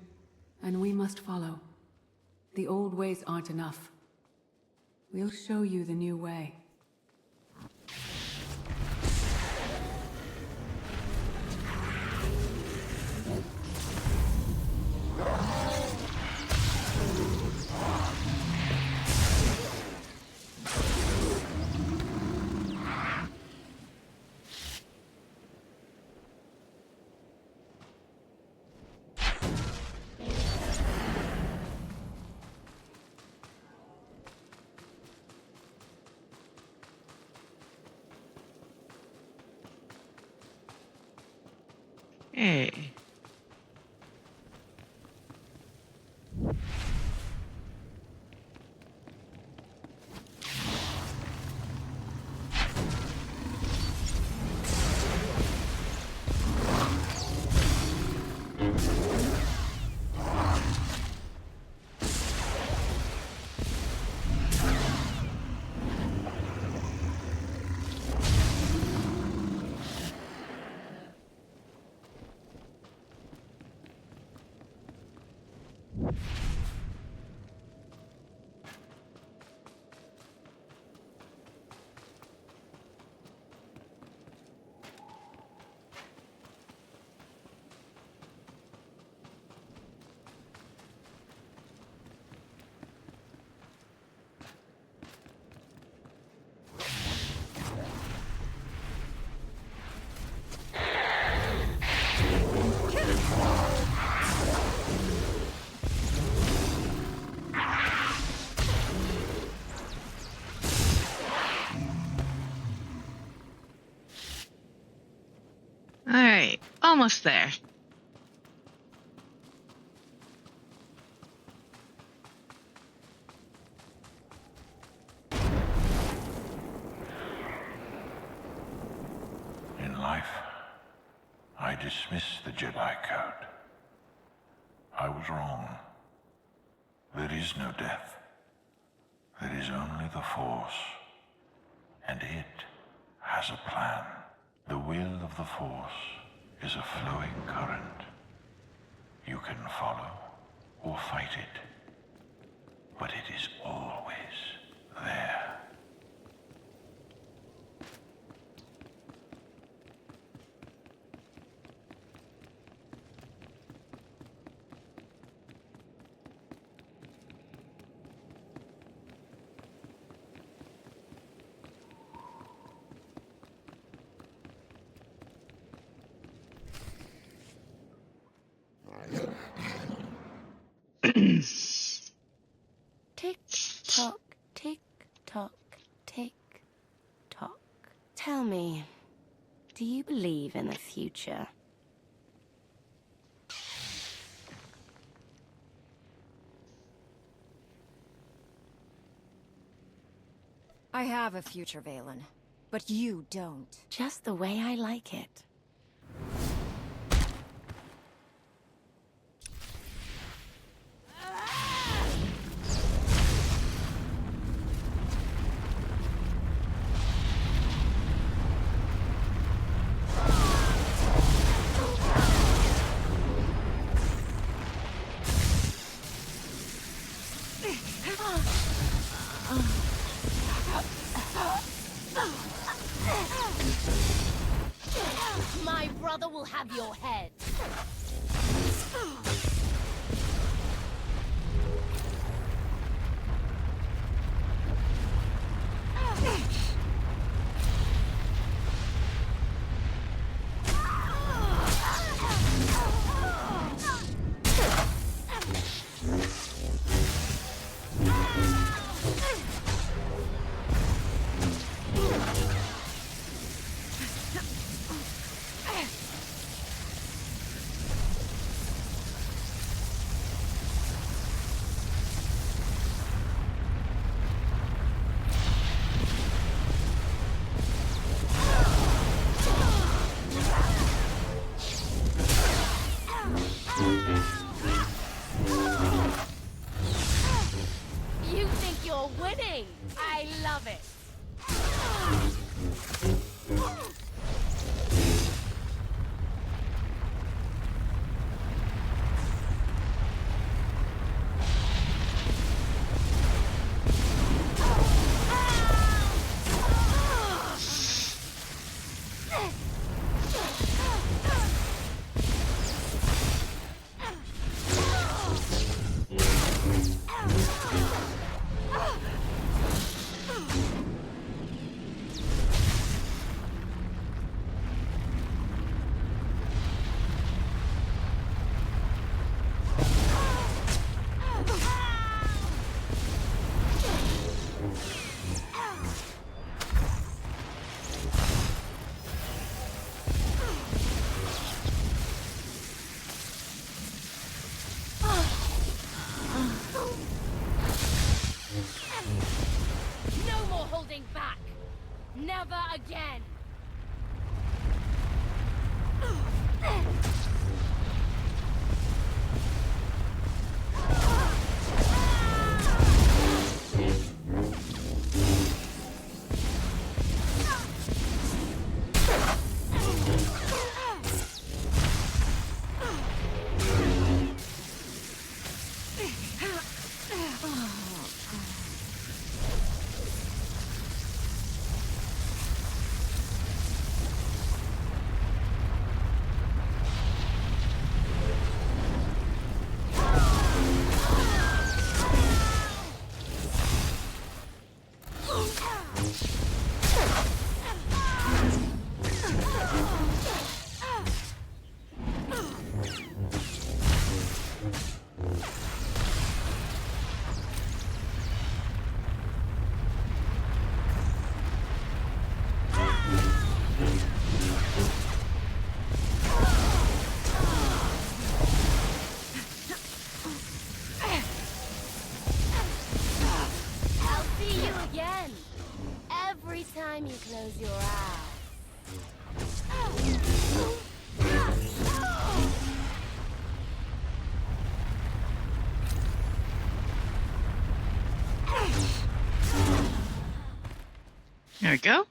and we must follow. The old ways aren't enough. We'll show you the new way. Hey. All right, almost there. In life, I dismiss the Jedi Code. I was wrong. There is no death. There is only the Force. And it has a plan. The will of the Force is a flowing current. You can follow or fight it, but it is always there. Tick tock, tick tock, tick tock. Tell me, do you believe in the future? I have a future, Valen, but you don't. Just the way I like it. My brother will have your head. You think you're winning? I love it. No more holding back. Never again. I'll see you again. Every time you close your eyes. There we go.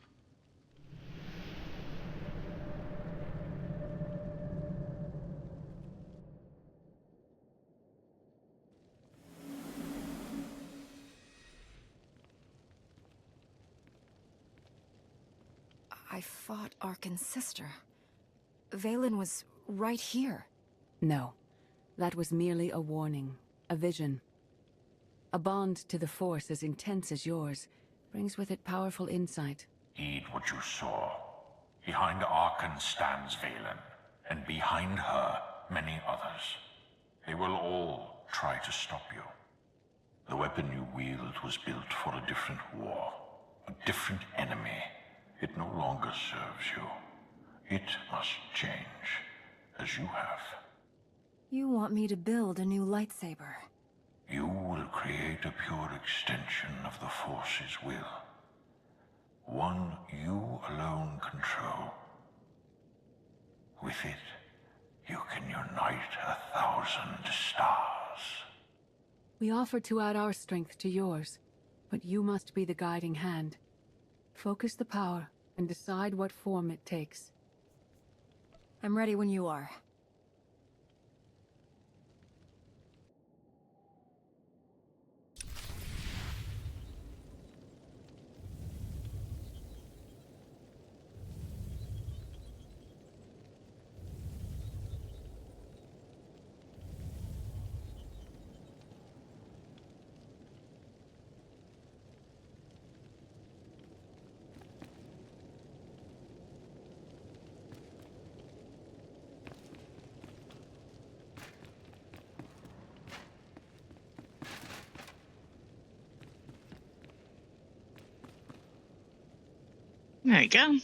I fought Arkan's sister. Valen was right here. No, that was merely a warning, a vision. A bond to the Force as intense as yours brings with it powerful insight. Heed what you saw. Behind Arkan stands Valen, and behind her, many others. They will all try to stop you. The weapon you wield was built for a different war, a different enemy. It no longer serves you. It must change, as you have. You want me to build a new lightsaber? You will create a pure extension of the Force's will. One you alone control. With it, you can unite 1,000 stars. We offer to add our strength to yours, but you must be the guiding hand. Focus the power and decide what form it takes. I'm ready when you are. There you go.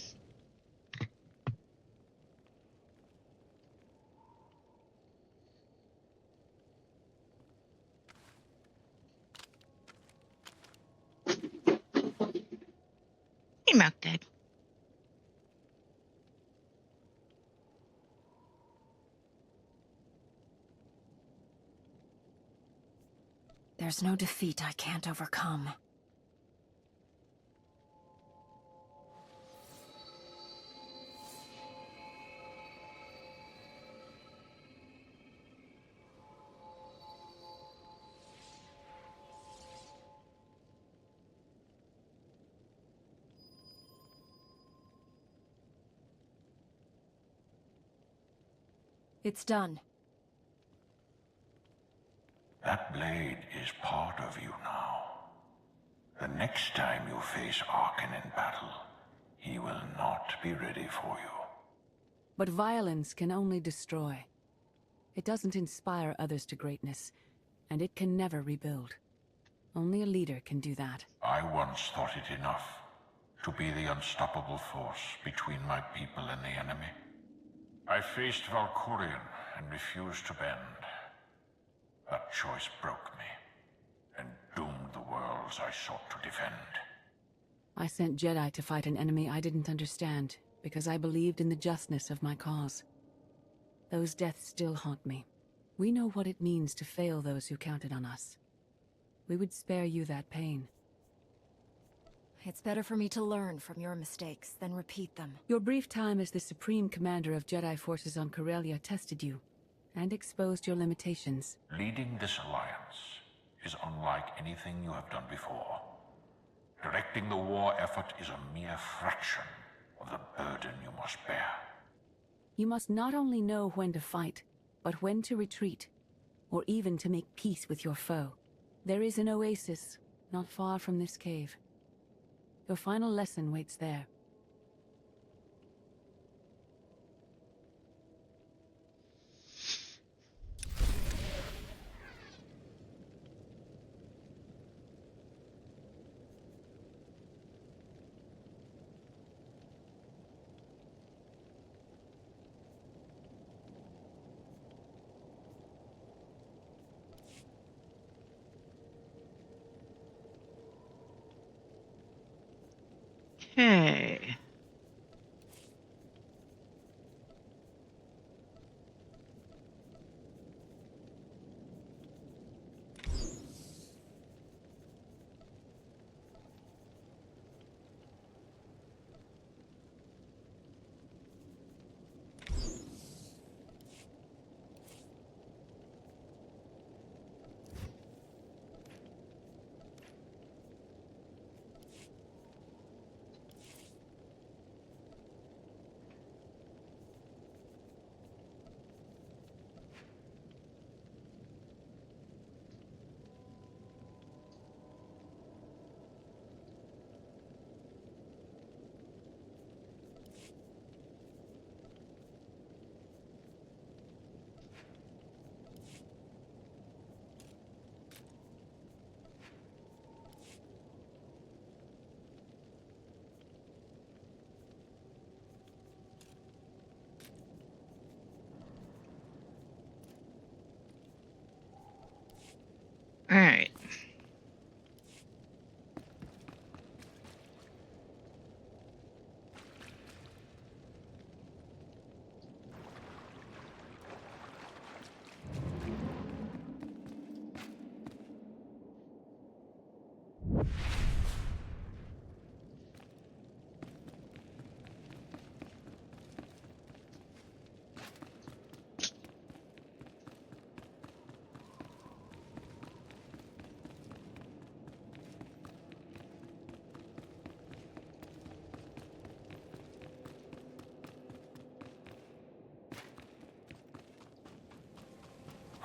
Hey, Milk Dad. There's no defeat I can't overcome. It's done. That blade is part of you now. The next time you face Arkan in battle, he will not be ready for you. But violence can only destroy. It doesn't inspire others to greatness, and it can never rebuild. Only a leader can do that. I once thought it enough to be the unstoppable force between my people and the enemy. I faced Valkorion and refused to bend. That choice broke me and doomed the worlds I sought to defend. I sent Jedi to fight an enemy I didn't understand, because I believed in the justness of my cause. Those deaths still haunt me. We know what it means to fail those who counted on us. We would spare you that pain. It's better for me to learn from your mistakes than repeat them. Your brief time as the Supreme Commander of Jedi forces on Corellia tested you, and exposed your limitations. Leading this alliance is unlike anything you have done before. Directing the war effort is a mere fraction of the burden you must bear. You must not only know when to fight, but when to retreat, or even to make peace with your foe. There is an oasis not far from this cave. Your final lesson waits there. Okay.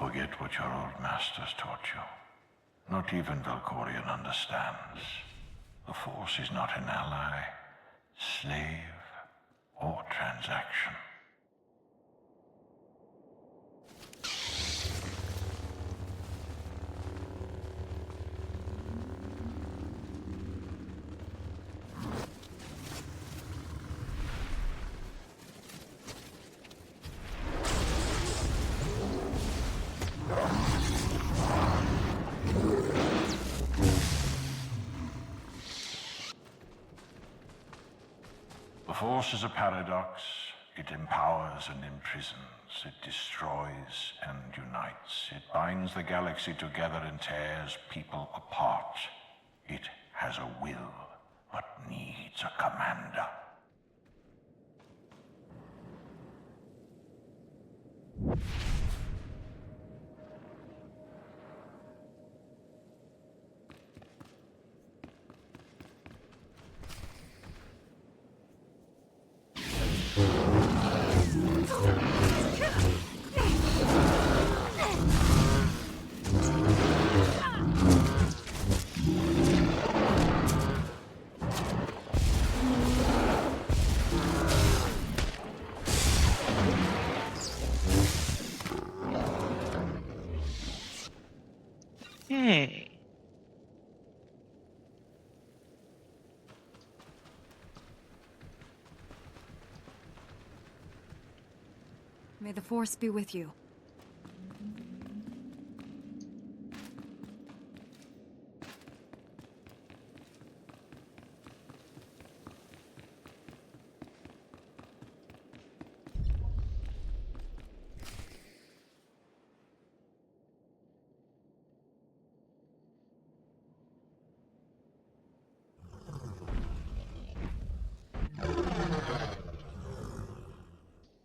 Forget what your old masters taught you. Not even Valkorion understands. The Force is not an ally, slave, or transaction. The Force is a paradox. It empowers and imprisons. It destroys and unites. It binds the galaxy together and tears people apart. It has a will, but needs a commander. Hey. May the Force be with you.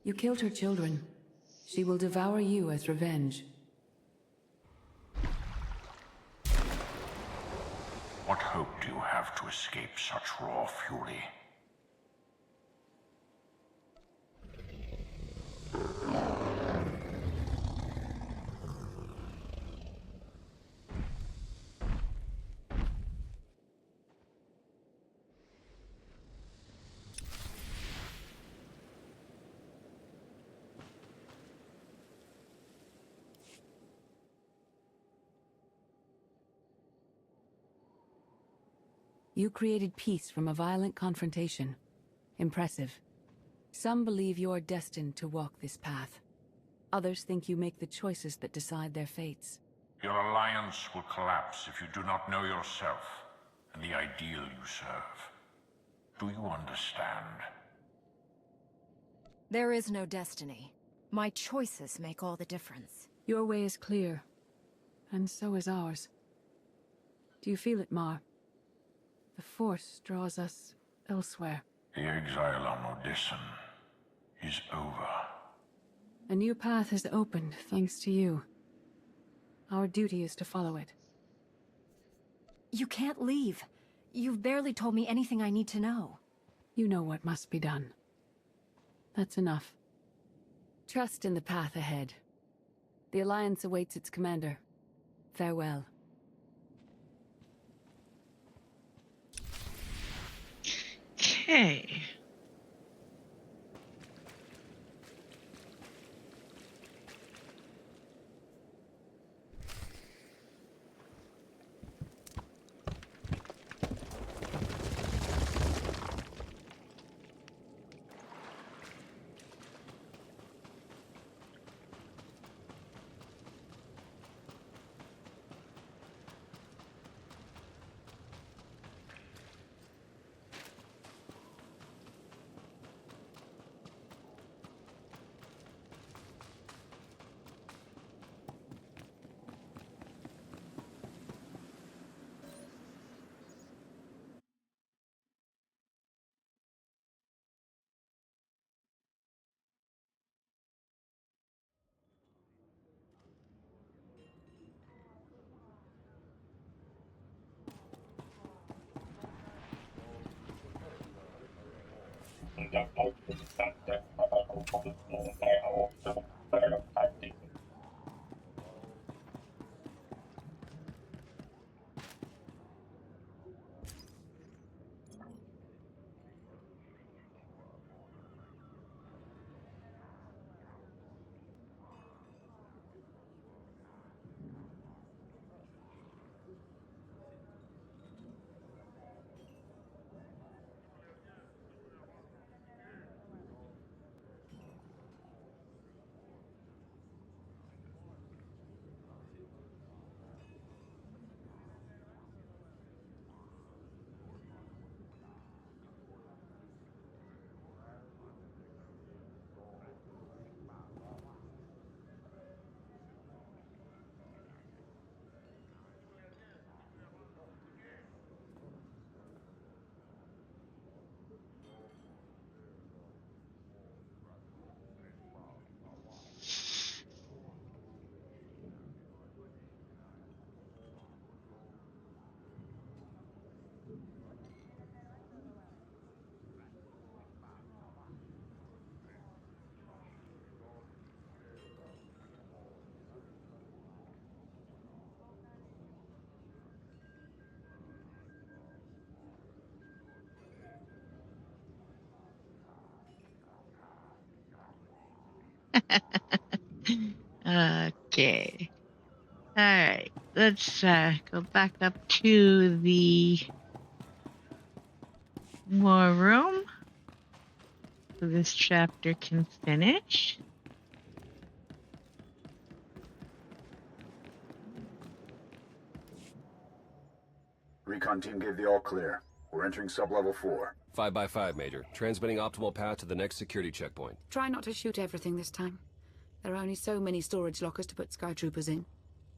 You killed her children. She will devour you as revenge. What hope do you have to escape such raw fury? You created peace from a violent confrontation. Impressive. Some believe you're destined to walk this path. Others think you make the choices that decide their fates. Your alliance will collapse if you do not know yourself and the ideal you serve. Do you understand? There is no destiny. My choices make all the difference. Your way is clear, and so is ours. Do you feel it, Mar? The Force draws us elsewhere. The exile on Odysseum is over. A new path has opened, thanks to you. Our duty is to follow it. You can't leave. You've barely told me anything I need to know. You know what must be done. That's enough. Trust in the path ahead. The Alliance awaits its commander. Farewell. Okay. Okay. Alright. Let's go back up to the war room so this chapter can finish. Recon team gave the all clear. We're entering sub-level 4. 5x5, Major. Transmitting optimal path to the next security checkpoint. Try not to shoot everything this time. There are only so many storage lockers to put Sky Troopers in.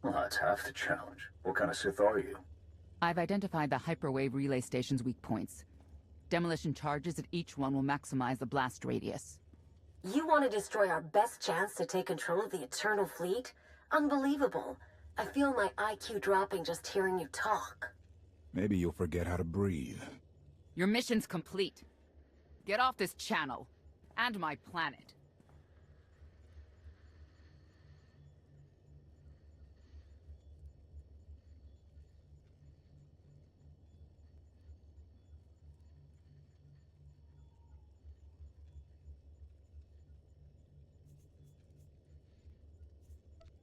Well, that's half the challenge. What kind of Sith are you? I've identified the hyperwave relay station's weak points. Demolition charges at each one will maximize the blast radius. You want to destroy our best chance to take control of the Eternal Fleet? Unbelievable. I feel my IQ dropping just hearing you talk. Maybe you'll forget how to breathe. Your mission's complete. Get off this channel. And my planet.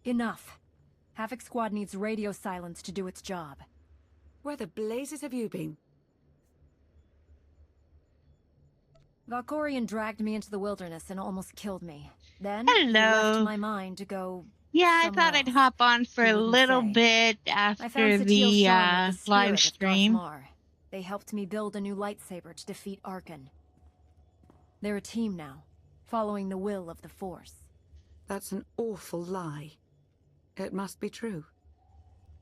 Enough. Havoc Squad needs radio silence to do its job. Where the blazes have you been? Valkorion dragged me into the wilderness and almost killed me. Then Hello. he left my mind to go. Yeah, I thought I'd hop on for a little bit I after found Satele the Shan with the spirit live of stream. Darth Mar. They helped me build a new lightsaber to defeat Arkan. They're a team now, following the will of the Force. That's an awful lie. It must be true.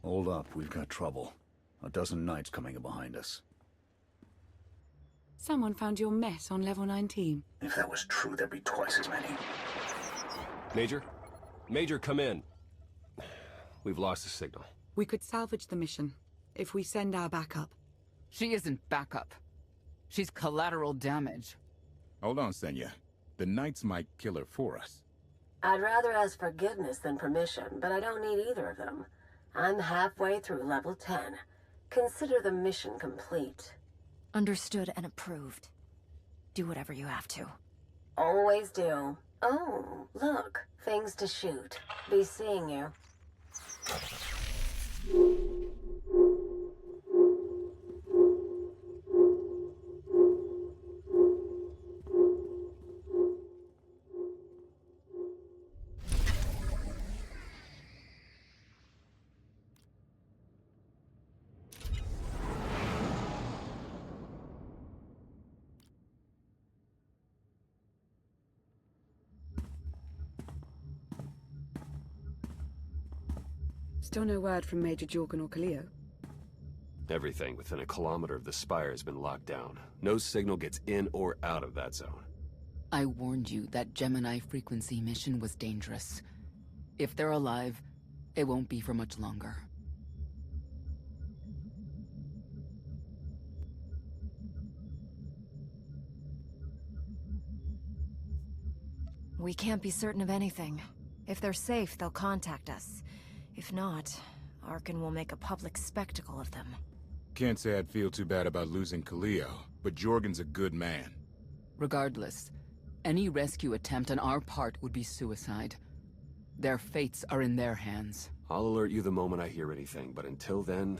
Hold up, we've got trouble. A dozen knights coming in behind us. Someone found your mess on level 19. If that was true, there'd be twice as many. Major? Major, come in. We've lost the signal. We could salvage the mission if we send our backup. She isn't backup. She's collateral damage. Hold on, Senya. The Knights might kill her for us. I'd rather ask forgiveness than permission, but I don't need either of them. I'm halfway through level 10. Consider the mission complete. Understood and approved. Do whatever you have to. Always do. Oh, look. Things to shoot. Be seeing you. Still no word from Major Jorgen or Kaleo? Everything within a kilometer of the spire has been locked down. No signal gets in or out of that zone. I warned you that Gemini frequency mission was dangerous. If they're alive, it won't be for much longer. We can't be certain of anything. If they're safe, they'll contact us. If not, Arkan will make a public spectacle of them. Can't say I'd feel too bad about losing Kaleo, but Jorgen's a good man. Regardless, any rescue attempt on our part would be suicide. Their fates are in their hands. I'll alert you the moment I hear anything, but until then,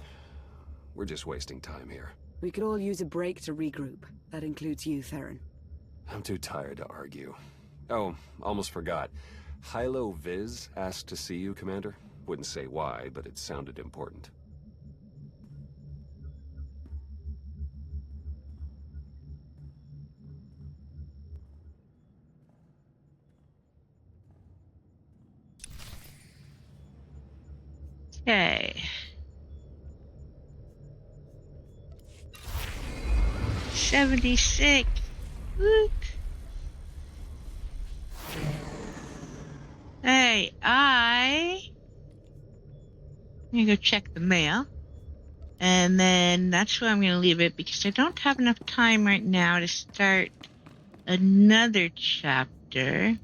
we're just wasting time here. We could all use a break to regroup. That includes you, Theron. I'm too tired to argue. Oh, almost forgot. Hylo Viz asked to see you, Commander. Wouldn't say why, but it sounded important. Okay. 76. Woot. Hey, I'm gonna go check the mail. And then that's where I'm gonna leave it because I don't have enough time right now to start another chapter.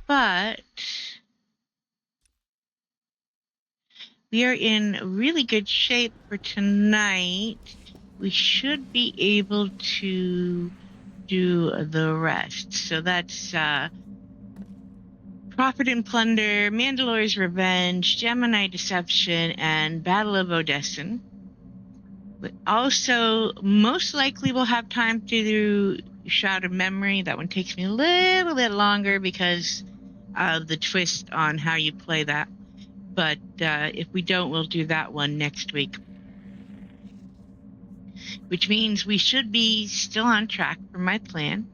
But we are in really good shape for tonight. we should be able to do the rest. So that's Profit and Plunder, Mandalore's Revenge, Gemini Deception, and Battle of Odessen. But also, most likely we'll have time to do Shroud of Memory. That one takes me a little bit longer because of the twist on how you play that. But if we don't, we'll do that one next week. Which means we should be still on track for my plan.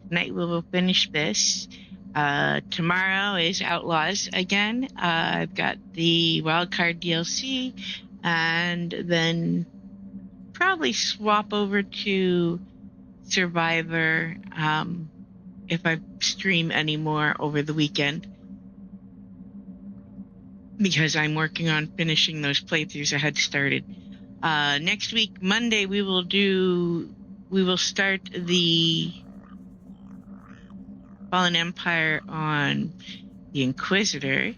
Tonight we will finish this. Tomorrow is Outlaws again. I've got the Wildcard DLC, and then probably swap over to Survivor if I stream anymore over the weekend, because I'm working on finishing those playthroughs I had started. Next week, Monday, we will start the Fallen Empire on the Inquisitor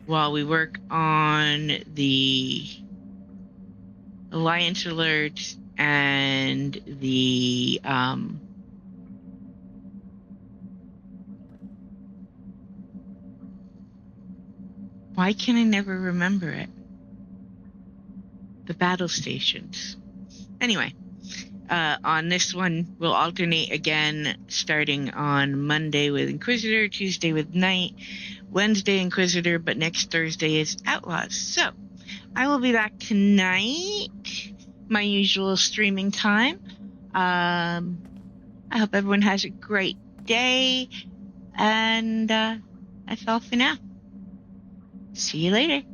while we work on the Alliance Alert and the why can I never remember it? The battle stations. Anyway, on this one, we'll alternate again, starting on Monday with Inquisitor, Tuesday with Knight, Wednesday Inquisitor, but next Thursday is Outlaws. So, I will be back tonight, my usual streaming time. I hope everyone has a great day, and that's all for now. See you later.